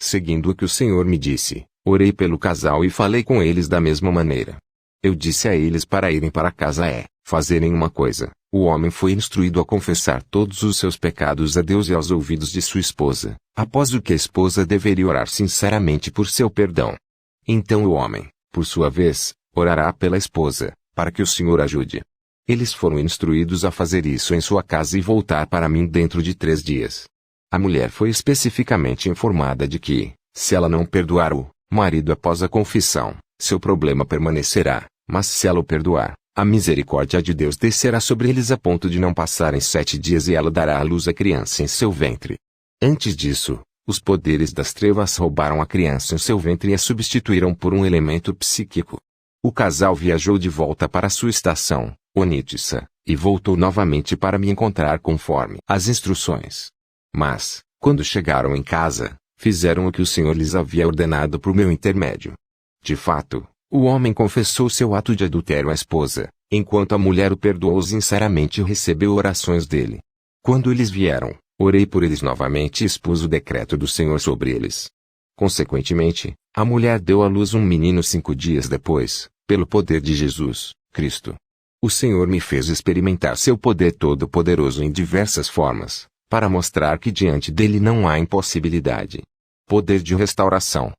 Seguindo o que o Senhor me disse, orei pelo casal e falei com eles da mesma maneira. Eu disse a eles para irem para casa e fazerem uma coisa. O homem foi instruído a confessar todos os seus pecados a Deus e aos ouvidos de sua esposa, após o que a esposa deveria orar sinceramente por seu perdão. Então o homem, por sua vez, orará pela esposa, para que o Senhor ajude. Eles foram instruídos a fazer isso em sua casa e voltar para mim dentro de 3 dias. A mulher foi especificamente informada de que, se ela não perdoar o marido após a confissão, seu problema permanecerá, mas se ela o perdoar, a misericórdia de Deus descerá sobre eles a ponto de não passarem 7 dias e ela dará à luz a criança em seu ventre. Antes disso, os poderes das trevas roubaram a criança em seu ventre e a substituíram por um elemento psíquico. O casal viajou de volta para sua estação, Onitsha, e voltou novamente para me encontrar conforme as instruções. Mas, quando chegaram em casa, fizeram o que o Senhor lhes havia ordenado por meu intermédio. De fato, o homem confessou seu ato de adultério à esposa, enquanto a mulher o perdoou sinceramente e recebeu orações dele. Quando eles vieram, orei por eles novamente e expus o decreto do Senhor sobre eles. Consequentemente, a mulher deu à luz um menino 5 dias depois, pelo poder de Jesus Cristo. O Senhor me fez experimentar seu poder todo-poderoso em diversas formas, para mostrar que diante dele não há impossibilidade. Poder de restauração.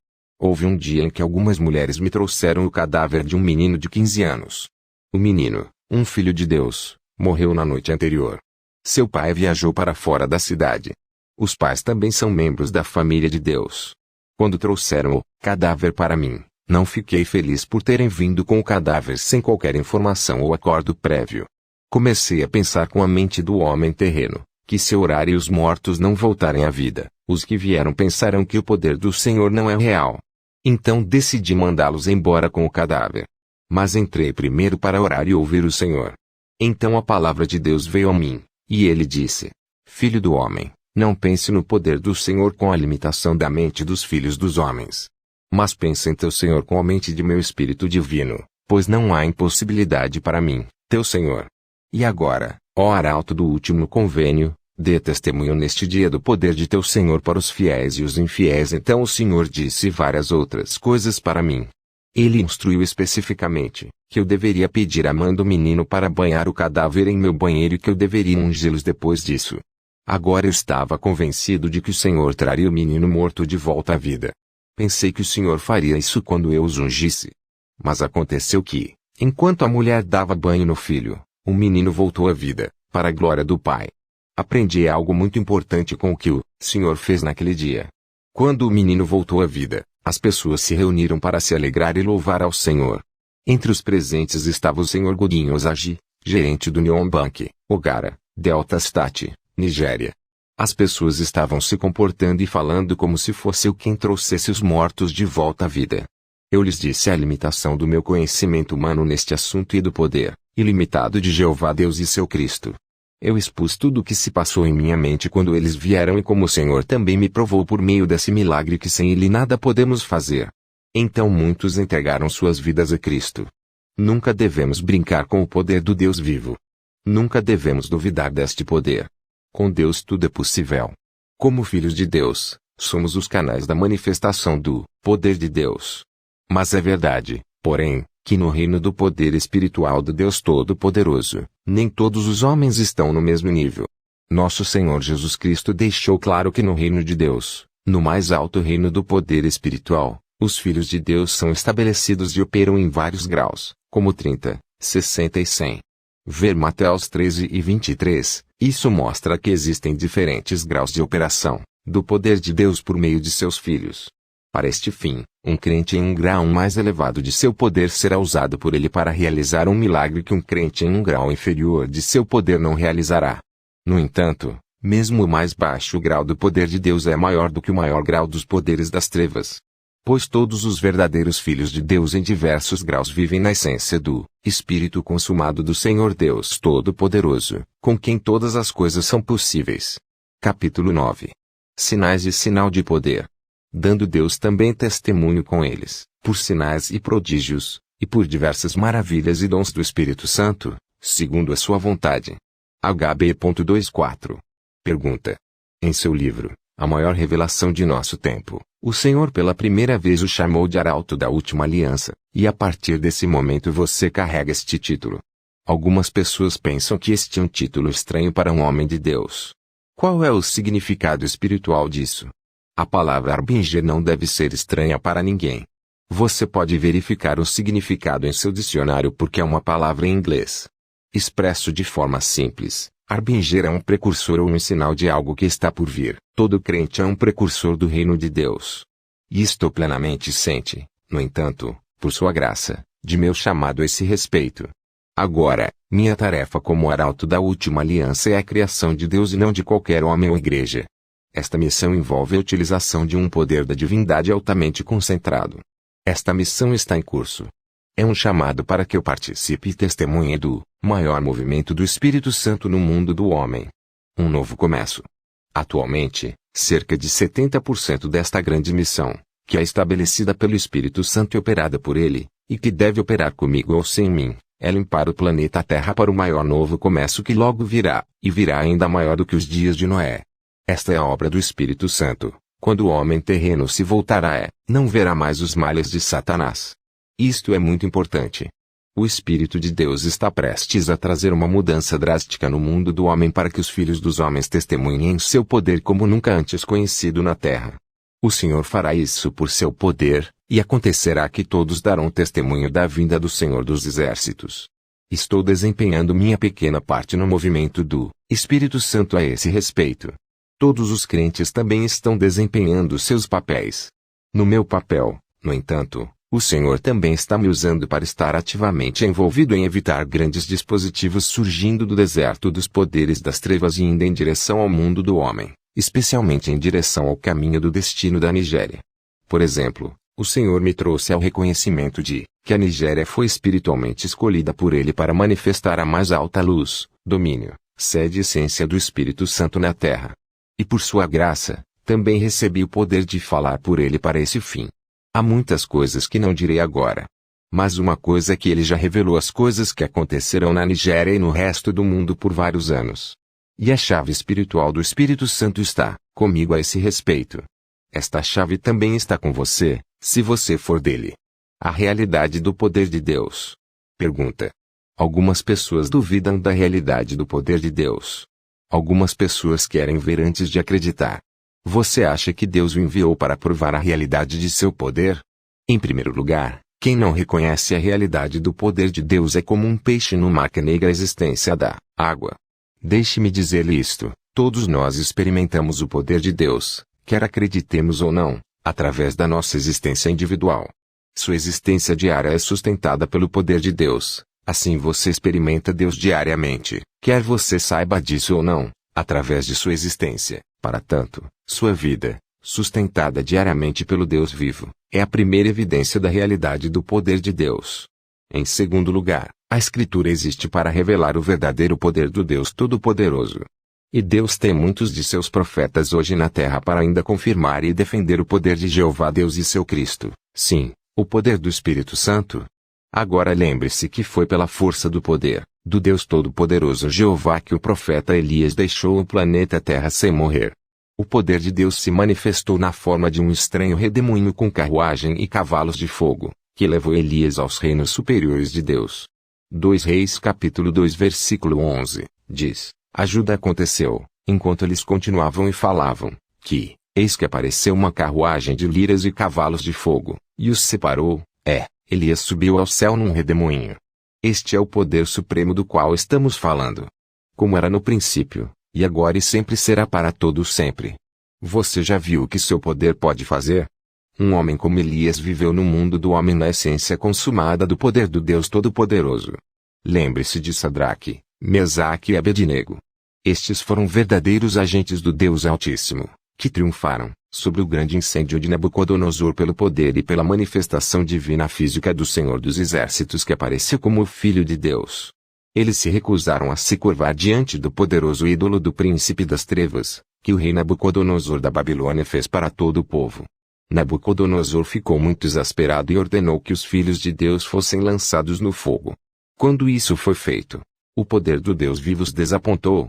Houve um dia em que algumas mulheres me trouxeram o cadáver de um menino de 15 anos. O menino, um filho de Deus, morreu na noite anterior. Seu pai viajou para fora da cidade. Os pais também são membros da família de Deus. Quando trouxeram o cadáver para mim, não fiquei feliz por terem vindo com o cadáver sem qualquer informação ou acordo prévio. Comecei a pensar com a mente do homem terreno, que se orar e os mortos não voltarem à vida, os que vieram pensarão que o poder do Senhor não é real. Então decidi mandá-los embora com o cadáver. Mas entrei primeiro para orar e ouvir o Senhor. Então a palavra de Deus veio a mim, e ele disse: Filho do homem, não pense no poder do Senhor com a limitação da mente dos filhos dos homens. Mas pense em teu Senhor com a mente de meu Espírito divino, pois não há impossibilidade para mim, teu Senhor. E agora, ó arauto do último convênio, dê testemunho neste dia do poder de teu Senhor para os fiéis e os infiéis. Então o Senhor disse várias outras coisas para mim. Ele instruiu especificamente que eu deveria pedir a mãe do menino para banhar o cadáver em meu banheiro e que eu deveria ungí-los depois disso. Agora eu estava convencido de que o Senhor traria o menino morto de volta à vida. Pensei que o Senhor faria isso quando eu os ungisse. Mas aconteceu que, enquanto a mulher dava banho no filho, o menino voltou à vida, para a glória do Pai. Aprendi algo muito importante com o que o Senhor fez naquele dia. Quando o menino voltou à vida, as pessoas se reuniram para se alegrar e louvar ao Senhor. Entre os presentes estava o Sr. Godin Osagie, gerente do Union Bank, Ogara, Delta State, Nigéria. As pessoas estavam se comportando e falando como se fosse eu quem trouxesse os mortos de volta à vida. Eu lhes disse a limitação do meu conhecimento humano neste assunto e do poder ilimitado de Jeová Deus e seu Cristo. Eu expus tudo o que se passou em minha mente quando eles vieram e como o Senhor também me provou por meio desse milagre que sem Ele nada podemos fazer. Então muitos entregaram suas vidas a Cristo. Nunca devemos brincar com o poder do Deus vivo. Nunca devemos duvidar deste poder. Com Deus tudo é possível. Como filhos de Deus, somos os canais da manifestação do poder de Deus. Mas é verdade, porém, que no reino do poder espiritual do Deus Todo-Poderoso, nem todos os homens estão no mesmo nível. Nosso Senhor Jesus Cristo deixou claro que no reino de Deus, no mais alto reino do poder espiritual, os filhos de Deus são estabelecidos e operam em vários graus, como 30, 60 e 100. Ver Mateus 13 e 23, isso mostra que existem diferentes graus de operação do poder de Deus por meio de seus filhos. Para este fim, um crente em um grau mais elevado de seu poder será usado por ele para realizar um milagre que um crente em um grau inferior de seu poder não realizará. No entanto, mesmo o mais baixo grau do poder de Deus é maior do que o maior grau dos poderes das trevas. Pois todos os verdadeiros filhos de Deus em diversos graus vivem na essência do Espírito consumado do Senhor Deus Todo-Poderoso, com quem todas as coisas são possíveis. Capítulo 9. Sinais e sinal de poder. Dando Deus também testemunho com eles, por sinais e prodígios, e por diversas maravilhas e dons do Espírito Santo, segundo a sua vontade. HB.24. Pergunta. Em seu livro, A Maior Revelação de Nosso Tempo, o Senhor pela primeira vez o chamou de arauto da última aliança, e a partir desse momento você carrega este título. Algumas pessoas pensam que este é um título estranho para um homem de Deus. Qual é o significado espiritual disso? A palavra harbinger não deve ser estranha para ninguém. Você pode verificar o significado em seu dicionário porque é uma palavra em inglês. Expresso de forma simples, harbinger é um precursor ou um sinal de algo que está por vir. Todo crente é um precursor do reino de Deus. E estou plenamente ciente, no entanto, por sua graça, de meu chamado a esse respeito. Agora, minha tarefa como arauto da última aliança é a criação de Deus e não de qualquer homem ou igreja. Esta missão envolve a utilização de um poder da divindade altamente concentrado. Esta missão está em curso. É um chamado para que eu participe e testemunhe do maior movimento do Espírito Santo no mundo do homem. Um novo começo. Atualmente, cerca de 70% desta grande missão, que é estabelecida pelo Espírito Santo e operada por ele, e que deve operar comigo ou sem mim, é limpar o planeta Terra para o maior novo começo que logo virá, e virá ainda maior do que os dias de Noé. Esta é a obra do Espírito Santo. Quando o homem terreno se voltará não verá mais os males de Satanás. Isto é muito importante. O Espírito de Deus está prestes a trazer uma mudança drástica no mundo do homem para que os filhos dos homens testemunhem seu poder como nunca antes conhecido na terra. O Senhor fará isso por seu poder, e acontecerá que todos darão testemunho da vinda do Senhor dos Exércitos. Estou desempenhando minha pequena parte no movimento do Espírito Santo a esse respeito. Todos os crentes também estão desempenhando seus papéis. No meu papel, no entanto, o Senhor também está me usando para estar ativamente envolvido em evitar grandes dispositivos surgindo do deserto dos poderes das trevas e indo em direção ao mundo do homem, especialmente em direção ao caminho do destino da Nigéria. Por exemplo, O Senhor me trouxe ao reconhecimento de que a Nigéria foi espiritualmente escolhida por Ele para manifestar a mais alta luz, domínio, sede e essência do Espírito Santo na Terra. E por sua graça, também recebi o poder de falar por Ele para esse fim. Há muitas coisas que não direi agora. Mas uma coisa é que Ele já revelou as coisas que acontecerão na Nigéria e no resto do mundo por vários anos. E a chave espiritual do Espírito Santo está comigo a esse respeito. Esta chave também está com você, se você for dele. A realidade do poder de Deus. Pergunta. Algumas pessoas duvidam da realidade do poder de Deus. Algumas pessoas querem ver antes de acreditar. Você acha que Deus o enviou para provar a realidade de seu poder? Em primeiro lugar, quem não reconhece a realidade do poder de Deus é como um peixe no mar que nega a existência da água. Deixe-me dizer-lhe isto: todos nós experimentamos o poder de Deus, quer acreditemos ou não, através da nossa existência individual. Sua existência diária é sustentada pelo poder de Deus, assim você experimenta Deus diariamente, quer você saiba disso ou não, através de sua existência. Para tanto, sua vida, sustentada diariamente pelo Deus vivo, é a primeira evidência da realidade do poder de Deus. Em segundo lugar, a Escritura existe para revelar o verdadeiro poder do Deus Todo-Poderoso. E Deus tem muitos de seus profetas hoje na terra para ainda confirmar e defender o poder de Jeová Deus e seu Cristo, sim, o poder do Espírito Santo. Agora lembre-se que foi pela força do poder do Deus Todo-Poderoso Jeová que o profeta Elias deixou o planeta Terra sem morrer. O poder de Deus se manifestou na forma de um estranho redemoinho com carruagem e cavalos de fogo, que levou Elias aos reinos superiores de Deus. 2 Reis capítulo 2 versículo 11, diz, a Judá aconteceu, enquanto eles continuavam e falavam, que, eis que apareceu uma carruagem de liras e cavalos de fogo, e os separou, Elias subiu ao céu num redemoinho. Este é o poder supremo do qual estamos falando. Como era no princípio, e agora e sempre será para todo sempre. Você já viu o que seu poder pode fazer? Um homem como Elias viveu no mundo do homem na essência consumada do poder do Deus Todo-Poderoso. Lembre-se de Sadraque, Mesaque e Abednego. Estes foram verdadeiros agentes do Deus Altíssimo, que triunfaram sobre o grande incêndio de Nabucodonosor pelo poder e pela manifestação divina física do Senhor dos Exércitos que apareceu como o Filho de Deus. Eles se recusaram a se curvar diante do poderoso ídolo do príncipe das trevas, que o rei Nabucodonosor da Babilônia fez para todo o povo. Nabucodonosor ficou muito exasperado e ordenou que os filhos de Deus fossem lançados no fogo. Quando isso foi feito, o poder do Deus vivo os desapontou?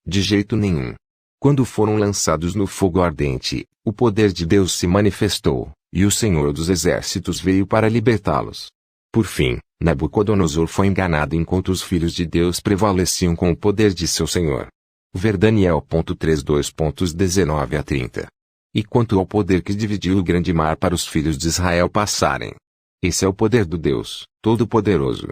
De jeito nenhum. Quando foram lançados no fogo ardente, o poder de Deus se manifestou, e o Senhor dos Exércitos veio para libertá-los. Por fim, Nabucodonosor foi enganado enquanto os filhos de Deus prevaleciam com o poder de seu Senhor. Ver Daniel 3:19 a 30. E quanto ao poder que dividiu o grande mar para os filhos de Israel passarem. Esse é o poder do Deus Todo-Poderoso.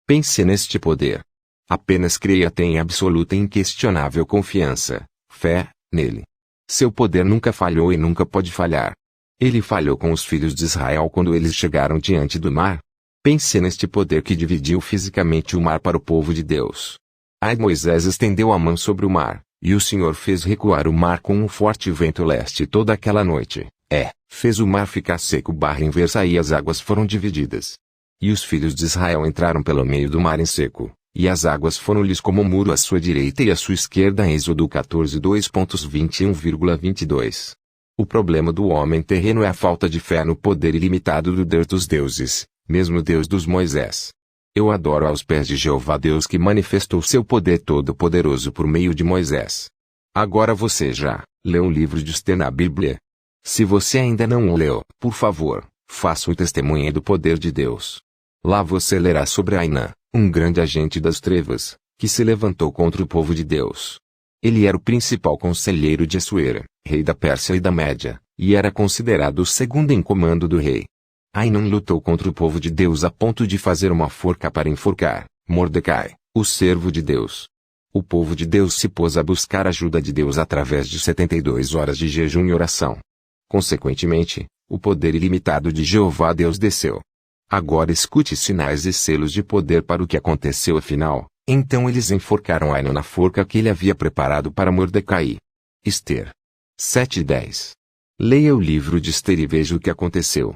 Pense neste poder. Apenas creia, tenha absoluta e inquestionável confiança, fé, nele. Seu poder nunca falhou e nunca pode falhar. Ele falhou com os filhos de Israel quando eles chegaram diante do mar. Pense neste poder que dividiu fisicamente o mar para o povo de Deus. Aí Moisés estendeu a mão sobre o mar, e o Senhor fez recuar o mar com um forte vento leste toda aquela noite. Fez o mar ficar seco inversa e as águas foram divididas. E os filhos de Israel entraram pelo meio do mar em seco, e as águas foram-lhes como um muro à sua direita e à sua esquerda. Êxodo 14:2.21-22. O problema do homem terreno é a falta de fé no poder ilimitado do Deus dos deuses, mesmo Deus dos Moisés. Eu adoro aos pés de Jeová Deus que manifestou seu poder todo-poderoso por meio de Moisés. Agora você já leu o livro de Esther na Bíblia? Se você ainda não o leu, por favor, faça o testemunho do poder de Deus. Lá você lerá sobre Ainã, um grande agente das trevas, que se levantou contra o povo de Deus. Ele era o principal conselheiro de Assuero, rei da Pérsia e da Média, e era considerado o segundo em comando do rei. Ainã lutou contra o povo de Deus a ponto de fazer uma forca para enforcar Mordecai, o servo de Deus. O povo de Deus se pôs a buscar a ajuda de Deus através de 72 horas de jejum e oração. Consequentemente, o poder ilimitado de Jeová Deus desceu. Agora escute sinais e selos de poder para o que aconteceu afinal. Então eles enforcaram Ainã na forca que ele havia preparado para Mordecai. Esther 7:10. Leia o livro de Esther e veja o que aconteceu.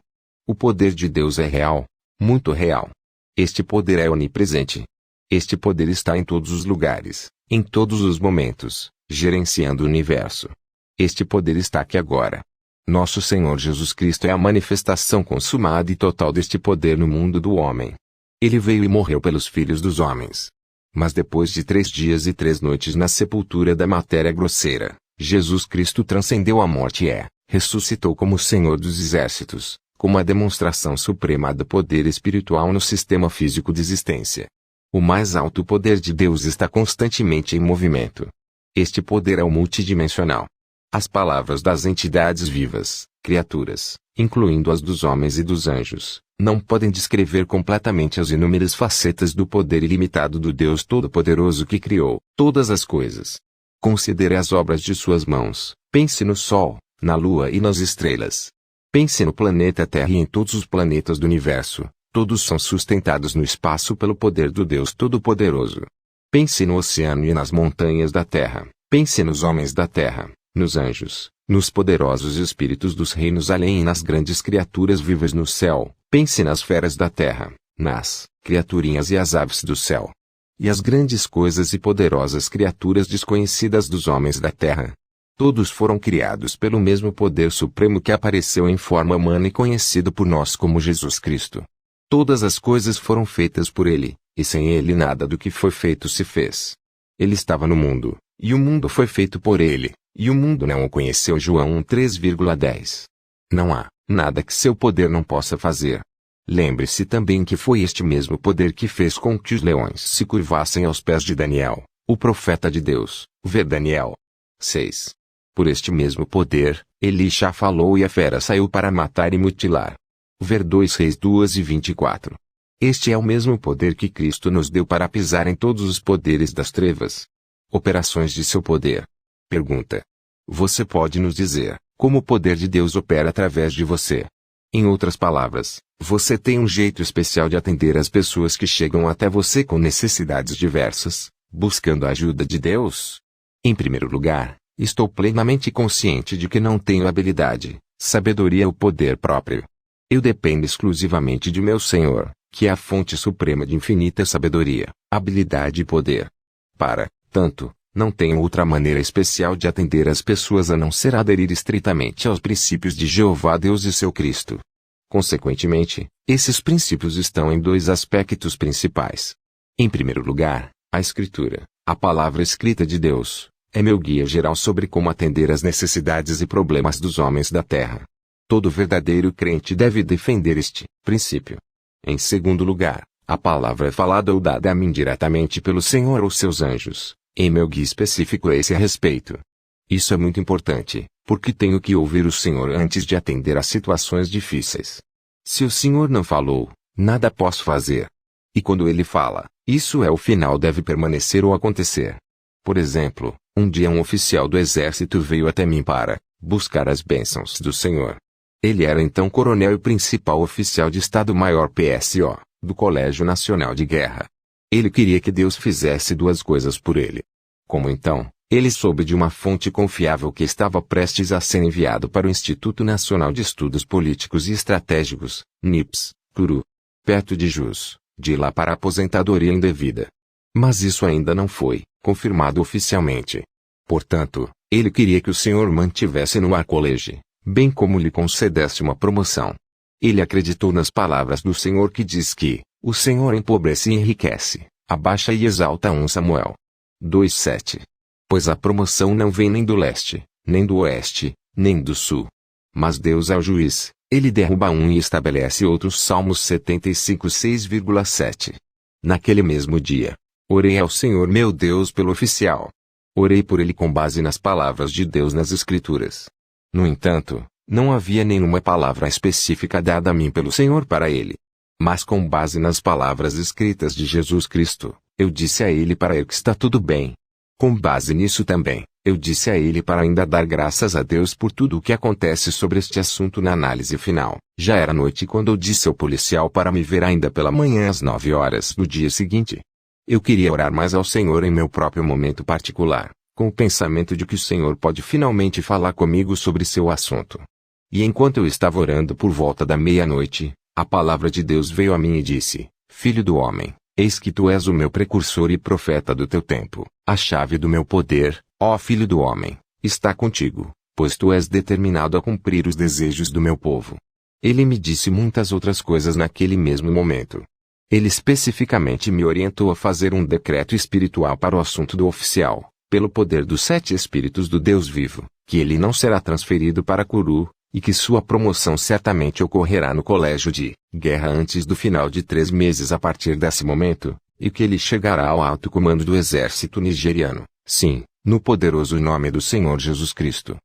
O poder de Deus é real, muito real. Este poder é onipresente. Este poder está em todos os lugares, em todos os momentos, gerenciando o universo. Este poder está aqui agora. Nosso Senhor Jesus Cristo é a manifestação consumada e total deste poder no mundo do homem. Ele veio e morreu pelos filhos dos homens. Mas depois de 3 dias e 3 noites na sepultura da matéria grosseira, Jesus Cristo transcendeu a morte e ressuscitou como Senhor dos exércitos, como a demonstração suprema do poder espiritual no sistema físico de existência. O mais alto poder de Deus está constantemente em movimento. Este poder é o multidimensional. As palavras das entidades vivas, criaturas, incluindo as dos homens e dos anjos, não podem descrever completamente as inúmeras facetas do poder ilimitado do Deus Todo-Poderoso que criou todas as coisas. Considere as obras de suas mãos, pense no Sol, na Lua e nas estrelas. Pense no planeta Terra e em todos os planetas do universo, todos são sustentados no espaço pelo poder do Deus Todo-Poderoso. Pense no oceano e nas montanhas da Terra, pense nos homens da Terra, nos anjos, nos poderosos espíritos dos reinos além e nas grandes criaturas vivas no céu, pense nas feras da terra, nas criaturinhas e as aves do céu. E as grandes coisas e poderosas criaturas desconhecidas dos homens da terra. Todos foram criados pelo mesmo poder supremo que apareceu em forma humana e conhecido por nós como Jesus Cristo. Todas as coisas foram feitas por Ele, e sem Ele nada do que foi feito se fez. Ele estava no mundo, e o mundo foi feito por Ele, e o mundo não o conheceu. João 3,10. Não há nada que seu poder não possa fazer. Lembre-se também que foi este mesmo poder que fez com que os leões se curvassem aos pés de Daniel, o profeta de Deus. Ver Daniel 6. Por este mesmo poder, Elisha falou e a fera saiu para matar e mutilar. Ver 2 Reis 2:24. Este é o mesmo poder que Cristo nos deu para pisar em todos os poderes das trevas. Operações de seu poder. Pergunta. Você pode nos dizer como o poder de Deus opera através de você? Em outras palavras, você tem um jeito especial de atender as pessoas que chegam até você com necessidades diversas, buscando a ajuda de Deus? Em primeiro lugar, estou plenamente consciente de que não tenho habilidade, sabedoria ou poder próprio. Eu dependo exclusivamente de meu Senhor, que é a fonte suprema de infinita sabedoria, habilidade e poder. Tanto, não tenho outra maneira especial de atender as pessoas a não ser aderir estritamente aos princípios de Jeová Deus e seu Cristo. Consequentemente, esses princípios estão em 2 aspectos principais. Em primeiro lugar, a Escritura, a palavra escrita de Deus, é meu guia geral sobre como atender às necessidades e problemas dos homens da terra. Todo verdadeiro crente deve defender este princípio. Em segundo lugar, a palavra é falada ou dada a mim diretamente pelo Senhor ou seus anjos, em meu guia específico a esse respeito. Isso é muito importante, porque tenho que ouvir o Senhor antes de atender a situações difíceis. Se o Senhor não falou, nada posso fazer. E quando Ele fala, isso é o final, deve permanecer ou acontecer. Por exemplo, um dia um oficial do exército veio até mim para buscar as bênçãos do Senhor. Ele era então coronel e principal oficial de Estado-Maior PSO, do Colégio Nacional de Guerra. Ele queria que Deus fizesse 2 coisas por ele. Como então, ele soube de uma fonte confiável que estava prestes a ser enviado para o Instituto Nacional de Estudos Políticos e Estratégicos, NIPS, Curu, perto de Jus, de lá para a aposentadoria indevida. Mas isso ainda não foi confirmado oficialmente. Portanto, ele queria que o Senhor mantivesse no ar colégio, bem como lhe concedesse uma promoção. Ele acreditou nas palavras do Senhor que diz que o Senhor empobrece e enriquece, abaixa e exalta. 1 Samuel 2:7. Pois a promoção não vem nem do leste, nem do oeste, nem do sul. Mas Deus é o juiz, Ele derruba um e estabelece outro. Salmos 75 6,7. Naquele mesmo dia, orei ao Senhor meu Deus pelo oficial. Orei por ele com base nas palavras de Deus nas Escrituras. No entanto, não havia nenhuma palavra específica dada a mim pelo Senhor para ele. Mas com base nas palavras escritas de Jesus Cristo, eu disse a ele para ele que está tudo bem. Com base nisso também, eu disse a ele para ainda dar graças a Deus por tudo o que acontece sobre este assunto na análise final. Já era noite quando eu disse ao policial para me ver ainda pela manhã às 9 horas do dia seguinte. Eu queria orar mais ao Senhor em meu próprio momento particular, com o pensamento de que o Senhor pode finalmente falar comigo sobre seu assunto. E enquanto eu estava orando por volta da meia-noite, a palavra de Deus veio a mim e disse: Filho do homem, eis que tu és o meu precursor e profeta do teu tempo. A chave do meu poder, ó filho do homem, está contigo, pois tu és determinado a cumprir os desejos do meu povo. Ele me disse muitas outras coisas naquele mesmo momento. Ele especificamente me orientou a fazer um decreto espiritual para o assunto do oficial, pelo poder dos 7 Espíritos do Deus vivo, que ele não será transferido para Kuru, e que sua promoção certamente ocorrerá no colégio de guerra antes do final de 3 meses a partir desse momento, e que ele chegará ao alto comando do exército nigeriano, sim, no poderoso nome do Senhor Jesus Cristo.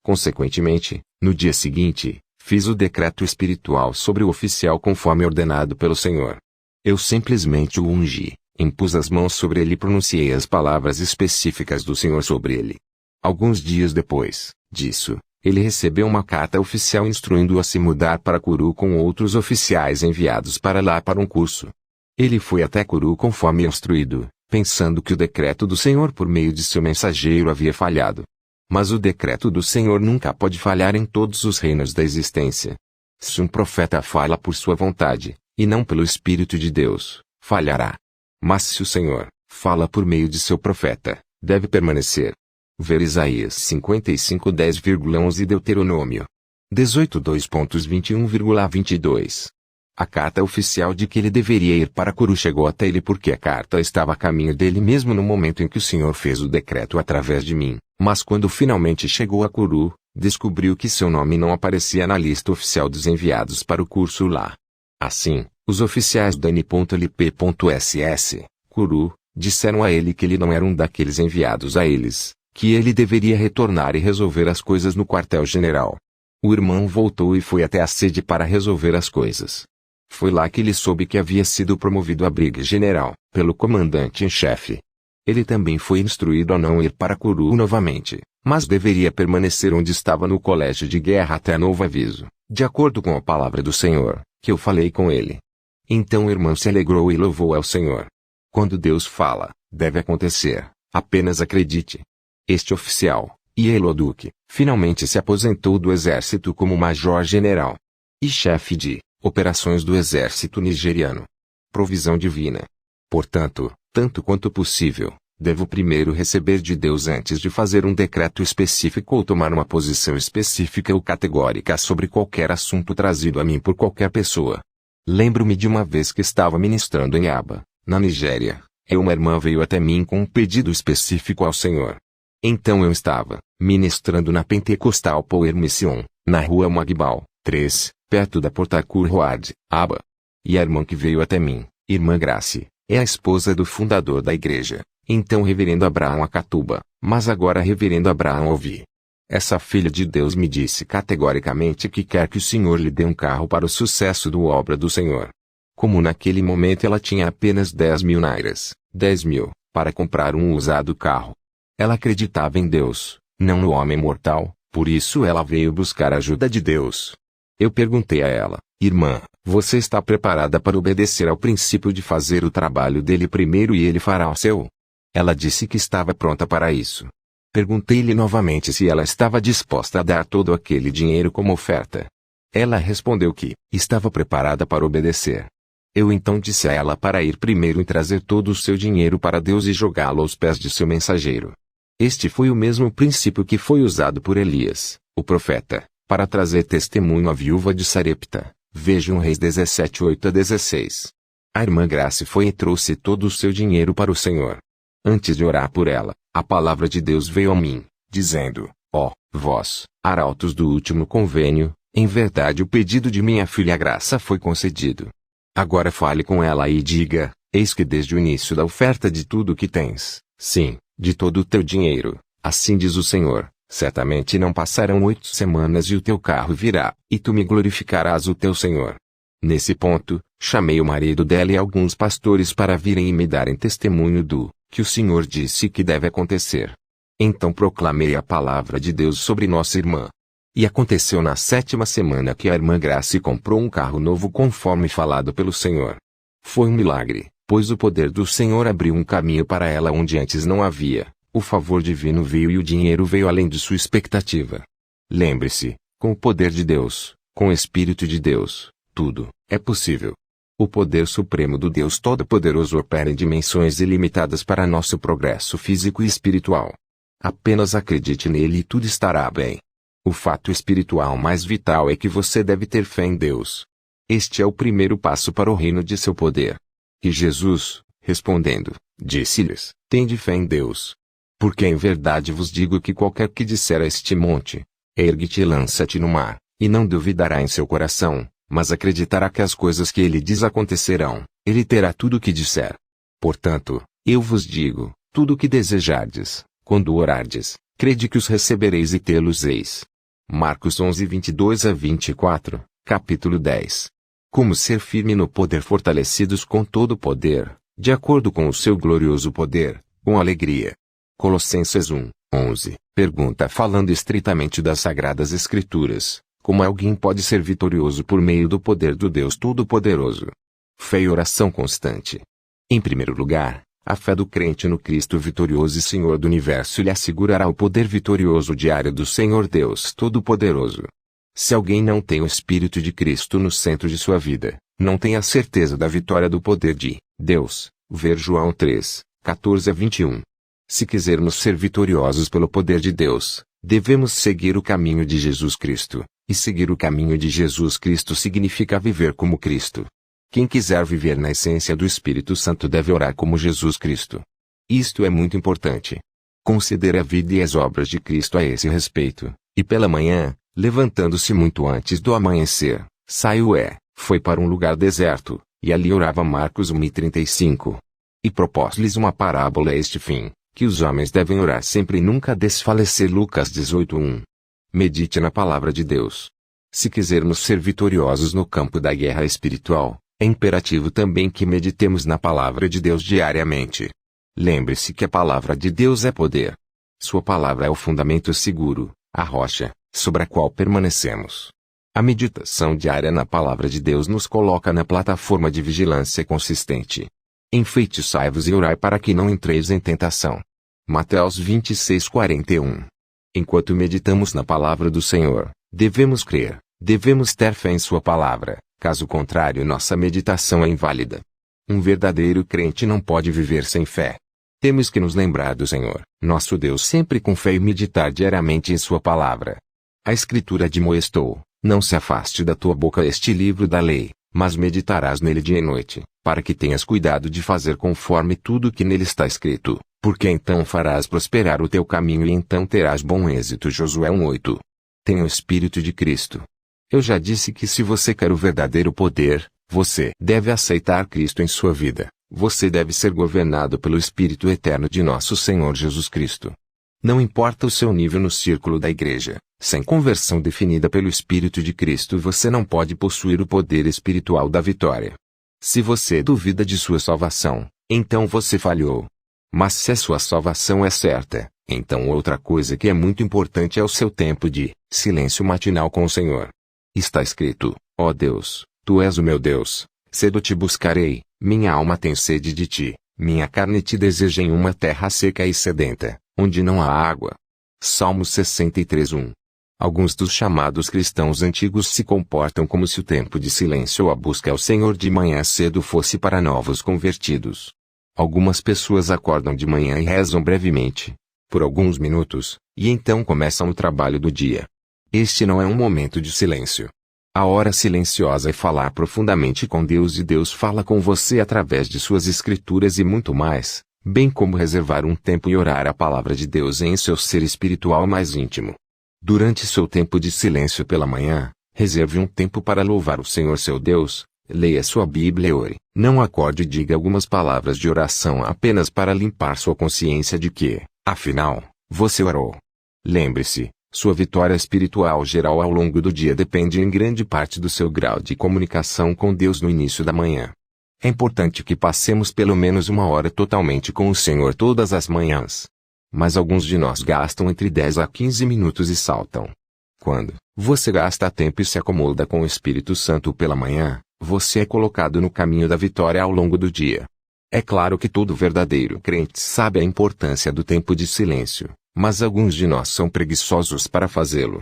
Consequentemente, no dia seguinte, fiz o decreto espiritual sobre o oficial conforme ordenado pelo Senhor. Eu simplesmente o ungi, impus as mãos sobre ele e pronunciei as palavras específicas do Senhor sobre ele. Alguns dias depois disso, ele recebeu uma carta oficial instruindo-o a se mudar para Kuru com outros oficiais enviados para lá para um curso. Ele foi até Kuru conforme instruído, pensando que o decreto do Senhor por meio de seu mensageiro havia falhado. Mas o decreto do Senhor nunca pode falhar em todos os reinos da existência. Se um profeta fala por sua vontade, e não pelo Espírito de Deus, falhará. Mas se o Senhor fala por meio de seu profeta, deve permanecer. Ver Isaías 55 10,11 e Deuteronômio 18 2.21,22. A carta oficial de que ele deveria ir para Kuru chegou até ele porque a carta estava a caminho dele mesmo no momento em que o Senhor fez o decreto através de mim, mas quando finalmente chegou a Kuru, descobriu que seu nome não aparecia na lista oficial dos enviados para o curso lá. Assim, os oficiais da N.LP.SS, Kuru, disseram a ele que ele não era um daqueles enviados a eles, que ele deveria retornar e resolver as coisas no quartel-general. O irmão voltou e foi até a sede para resolver as coisas. Foi lá que ele soube que havia sido promovido a briga-general, pelo comandante em chefe. Ele também foi instruído a não ir para Kuru novamente, mas deveria permanecer onde estava no colégio de guerra até novo aviso, de acordo com a palavra do Senhor, que eu falei com ele. Então o irmão se alegrou e louvou ao Senhor. Quando Deus fala, deve acontecer, apenas acredite. Este oficial, Ieloduque, finalmente se aposentou do exército como major-general e chefe de operações do exército nigeriano. Provisão divina. Portanto, tanto quanto possível, devo primeiro receber de Deus antes de fazer um decreto específico ou tomar uma posição específica ou categórica sobre qualquer assunto trazido a mim por qualquer pessoa. Lembro-me de uma vez que estava ministrando em Aba, na Nigéria, e uma irmã veio até mim com um pedido específico ao Senhor. Então eu estava ministrando na Pentecostal Power Mission, na rua Magbal, 3, perto da Portakur Road, Aba. E a irmã que veio até mim, irmã Grace, é a esposa do fundador da igreja, então reverendo Abraão Akatuba, mas agora reverendo Abraão Ovi. Essa filha de Deus me disse categoricamente que quer que o Senhor lhe dê um carro para o sucesso da obra do Senhor. Como naquele momento ela tinha apenas 10.000 nairas, 10.000, para comprar um usado carro. Ela acreditava em Deus, não no homem mortal, por isso ela veio buscar a ajuda de Deus. Eu perguntei a ela, irmã, você está preparada para obedecer ao princípio de fazer o trabalho dele primeiro e ele fará o seu? Ela disse que estava pronta para isso. Perguntei-lhe novamente se ela estava disposta a dar todo aquele dinheiro como oferta. Ela respondeu que estava preparada para obedecer. Eu então disse a ela para ir primeiro e trazer todo o seu dinheiro para Deus e jogá-lo aos pés de seu mensageiro. Este foi o mesmo princípio que foi usado por Elias, o profeta, para trazer testemunho à viúva de Sarepta. Vejam Reis 17, 8-16. A irmã Grace foi e trouxe todo o seu dinheiro para o Senhor. Antes de orar por ela, a palavra de Deus veio a mim, dizendo, ó, vós, arautos do último convênio, em verdade o pedido de minha filha Graça foi concedido. Agora fale com ela e diga, eis que desde o início da oferta de tudo o que tens, sim, de todo o teu dinheiro, assim diz o Senhor, certamente não passarão 8 semanas e o teu carro virá, e tu me glorificarás o teu Senhor. Nesse ponto, chamei o marido dela e alguns pastores para virem e me darem testemunho do que o Senhor disse que deve acontecer. Então proclamei a palavra de Deus sobre nossa irmã. E aconteceu na 7ª semana que a irmã Grace comprou um carro novo conforme falado pelo Senhor. Foi um milagre, pois o poder do Senhor abriu um caminho para ela onde antes não havia, o favor divino veio e o dinheiro veio além de sua expectativa. Lembre-se, Com o poder de Deus, com o Espírito de Deus, tudo é possível. O poder supremo do Deus Todo-Poderoso opera em dimensões ilimitadas para nosso progresso físico e espiritual. Apenas acredite nele e tudo estará bem. O fato espiritual mais vital é que você deve ter fé em Deus. Este é o primeiro passo para o reino de seu poder. E Jesus, respondendo, disse-lhes: tende fé em Deus. Porque em verdade vos digo que qualquer que disser a este monte, ergue-te e lança-te no mar, e não duvidará em seu coração, mas acreditará que as coisas que ele diz acontecerão, ele terá tudo o que disser. Portanto, eu vos digo, tudo o que desejardes, quando orardes, crede que os recebereis e tê-los-eis. Marcos 11:22-24, capítulo 10. Como ser firme no poder, fortalecidos com todo o poder, de acordo com o seu glorioso poder, com alegria. Colossenses 1:11, pergunta falando estritamente das Sagradas Escrituras. Como alguém pode ser vitorioso por meio do poder do Deus Todo-Poderoso? Fé e oração constante. Em primeiro lugar, a fé do crente no Cristo vitorioso e Senhor do Universo lhe assegurará o poder vitorioso diário do Senhor Deus Todo-Poderoso. Se alguém não tem o Espírito de Cristo no centro de sua vida, não tem a certeza da vitória do poder de Deus. Ver João 3:14-21. Se quisermos ser vitoriosos pelo poder de Deus, devemos seguir o caminho de Jesus Cristo. E seguir o caminho de Jesus Cristo significa viver como Cristo. Quem quiser viver na essência do Espírito Santo deve orar como Jesus Cristo. Isto é muito importante. Considere a vida e as obras de Cristo a esse respeito, e pela manhã, levantando-se muito antes do amanhecer, foi para um lugar deserto, e ali orava. Marcos 1:35. E propôs-lhes uma parábola a este fim, que os homens devem orar sempre e nunca desfalecer. Lucas 18:1. Medite na palavra de Deus. Se quisermos ser vitoriosos no campo da guerra espiritual, é imperativo também que meditemos na palavra de Deus diariamente. Lembre-se que a palavra de Deus é poder. Sua palavra é o fundamento seguro, a rocha, sobre a qual permanecemos. A meditação diária na palavra de Deus nos coloca na plataforma de vigilância consistente. Enfeitiçai-vos e orai para que não entreis em tentação. Mateus 26:41. Enquanto meditamos na palavra do Senhor, devemos crer, devemos ter fé em sua palavra, caso contrário nossa meditação é inválida. Um verdadeiro crente não pode viver sem fé. Temos que nos lembrar do Senhor, nosso Deus, sempre com fé e meditar diariamente em sua palavra. A Escritura admoestou: não se afaste da tua boca este livro da lei, mas meditarás nele dia e noite, para que tenhas cuidado de fazer conforme tudo o que nele está escrito. Porque então farás prosperar o teu caminho e então terás bom êxito. Josué 1:8. Tenha o Espírito de Cristo. Eu já disse que se você quer o verdadeiro poder, você deve aceitar Cristo em sua vida. Você deve ser governado pelo Espírito eterno de nosso Senhor Jesus Cristo. Não importa o seu nível no círculo da igreja, sem conversão definida pelo Espírito de Cristo você não pode possuir o poder espiritual da vitória. Se você duvida de sua salvação, então você falhou. Mas se a sua salvação é certa, então outra coisa que é muito importante é o seu tempo de silêncio matinal com o Senhor. Está escrito: ó Deus, tu és o meu Deus, cedo te buscarei, minha alma tem sede de ti, minha carne te deseja em uma terra seca e sedenta, onde não há água. Salmo 63:1. Alguns dos chamados cristãos antigos se comportam como se o tempo de silêncio ou a busca ao Senhor de manhã cedo fosse para novos convertidos. Algumas pessoas acordam de manhã e rezam brevemente, por alguns minutos, e então começam o trabalho do dia. Este não é um momento de silêncio. A hora silenciosa é falar profundamente com Deus e Deus fala com você através de suas escrituras e muito mais, bem como reservar um tempo e orar a palavra de Deus em seu ser espiritual mais íntimo. Durante seu tempo de silêncio pela manhã, reserve um tempo para louvar o Senhor seu Deus. Leia sua Bíblia e ore. Não acorde e diga algumas palavras de oração apenas para limpar sua consciência de que, afinal, você orou. Lembre-se, sua vitória espiritual geral ao longo do dia depende em grande parte do seu grau de comunicação com Deus no início da manhã. É importante que passemos pelo menos uma hora totalmente com o Senhor todas as manhãs. Mas alguns de nós gastam entre 10 a 15 minutos e saltam. Quando você gasta tempo e se acomoda com o Espírito Santo pela manhã, você é colocado no caminho da vitória ao longo do dia. É claro que todo verdadeiro crente sabe a importância do tempo de silêncio, mas alguns de nós são preguiçosos para fazê-lo.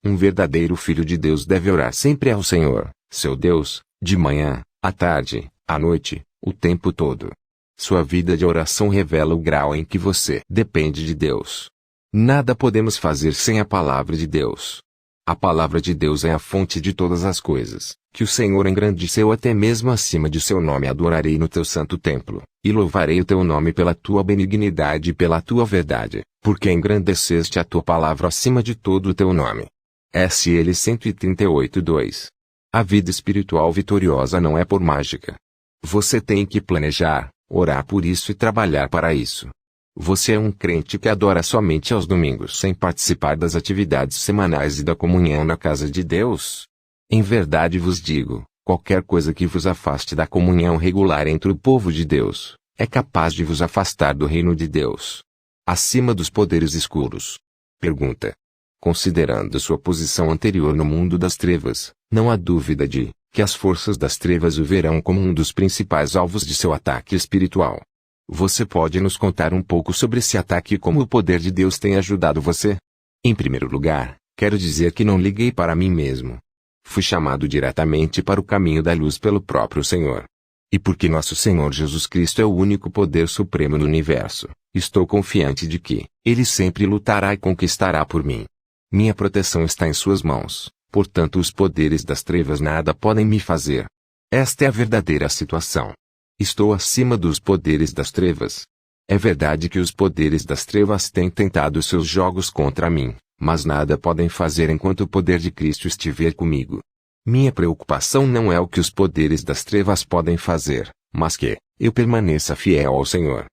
Um verdadeiro filho de Deus deve orar sempre ao Senhor, seu Deus, de manhã, à tarde, à noite, o tempo todo. Sua vida de oração revela o grau em que você depende de Deus. Nada podemos fazer sem a palavra de Deus. A palavra de Deus é a fonte de todas as coisas, que o Senhor engrandeceu até mesmo acima de seu nome. Adorarei no teu santo templo, e louvarei o teu nome pela tua benignidade e pela tua verdade, porque engrandeceste a tua palavra acima de todo o teu nome. SL 138:2. A vida espiritual vitoriosa não é por mágica. Você tem que planejar, orar por isso e trabalhar para isso. Você é um crente que adora somente aos domingos sem participar das atividades semanais e da comunhão na casa de Deus? Em verdade vos digo, qualquer coisa que vos afaste da comunhão regular entre o povo de Deus, é capaz de vos afastar do reino de Deus. Acima dos poderes escuros. Pergunta. Considerando sua posição anterior no mundo das trevas, não há dúvida de que as forças das trevas o verão como um dos principais alvos de seu ataque espiritual. Você pode nos contar um pouco sobre esse ataque e como o poder de Deus tem ajudado você? Em primeiro lugar, quero dizer que não liguei para mim mesmo. Fui chamado diretamente para o caminho da luz pelo próprio Senhor. E porque nosso Senhor Jesus Cristo é o único poder supremo no universo, estou confiante de que Ele sempre lutará e conquistará por mim. Minha proteção está em suas mãos, portanto os poderes das trevas nada podem me fazer. Esta é a verdadeira situação. Estou acima dos poderes das trevas. É verdade que os poderes das trevas têm tentado seus jogos contra mim, mas nada podem fazer enquanto o poder de Cristo estiver comigo. Minha preocupação não é o que os poderes das trevas podem fazer, mas que eu permaneça fiel ao Senhor.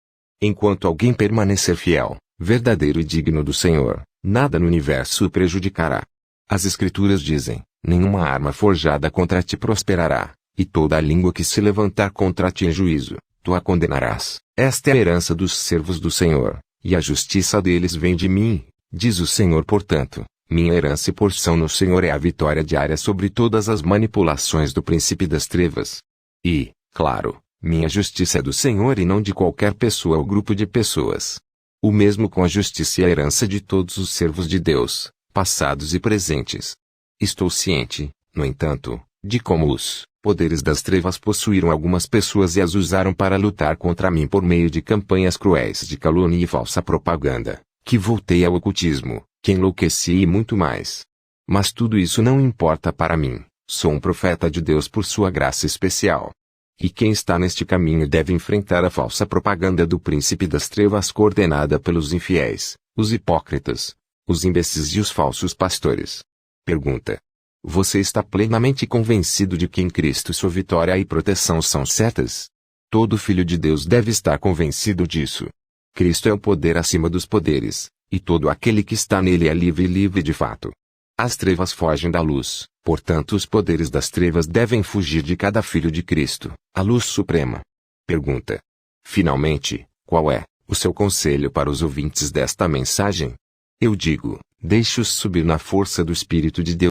Enquanto alguém permanecer fiel, verdadeiro e digno do Senhor, nada no universo o prejudicará. As Escrituras dizem: nenhuma arma forjada contra ti prosperará, e toda a língua que se levantar contra ti em juízo, tu a condenarás. Esta é a herança dos servos do Senhor, e a justiça deles vem de mim, diz o Senhor. Portanto, minha herança e porção no Senhor é a vitória diária sobre todas as manipulações do príncipe das trevas. E, claro, minha justiça é do Senhor e não de qualquer pessoa ou grupo de pessoas. O mesmo com a justiça e a herança de todos os servos de Deus, passados e presentes. Estou ciente, no entanto, de como os poderes das trevas possuíram algumas pessoas e as usaram para lutar contra mim por meio de campanhas cruéis de calúnia e falsa propaganda, que voltei ao ocultismo, que enlouqueci e muito mais. Mas tudo isso não importa para mim, sou um profeta de Deus por sua graça especial. E quem está neste caminho deve enfrentar a falsa propaganda do príncipe das trevas coordenada pelos infiéis, os hipócritas, os imbecis e os falsos pastores. Pergunta. Você está plenamente convencido de que em Cristo sua vitória e proteção são certas? Todo filho de Deus deve estar convencido disso. Cristo é o poder acima dos poderes, e todo aquele que está nele é livre e livre de fato. As trevas fogem da luz, portanto os poderes das trevas devem fugir de cada filho de Cristo, a luz suprema. Pergunta. Finalmente, qual é o seu conselho para os ouvintes desta mensagem? Eu digo, deixe-os subir na força do Espírito de Deus.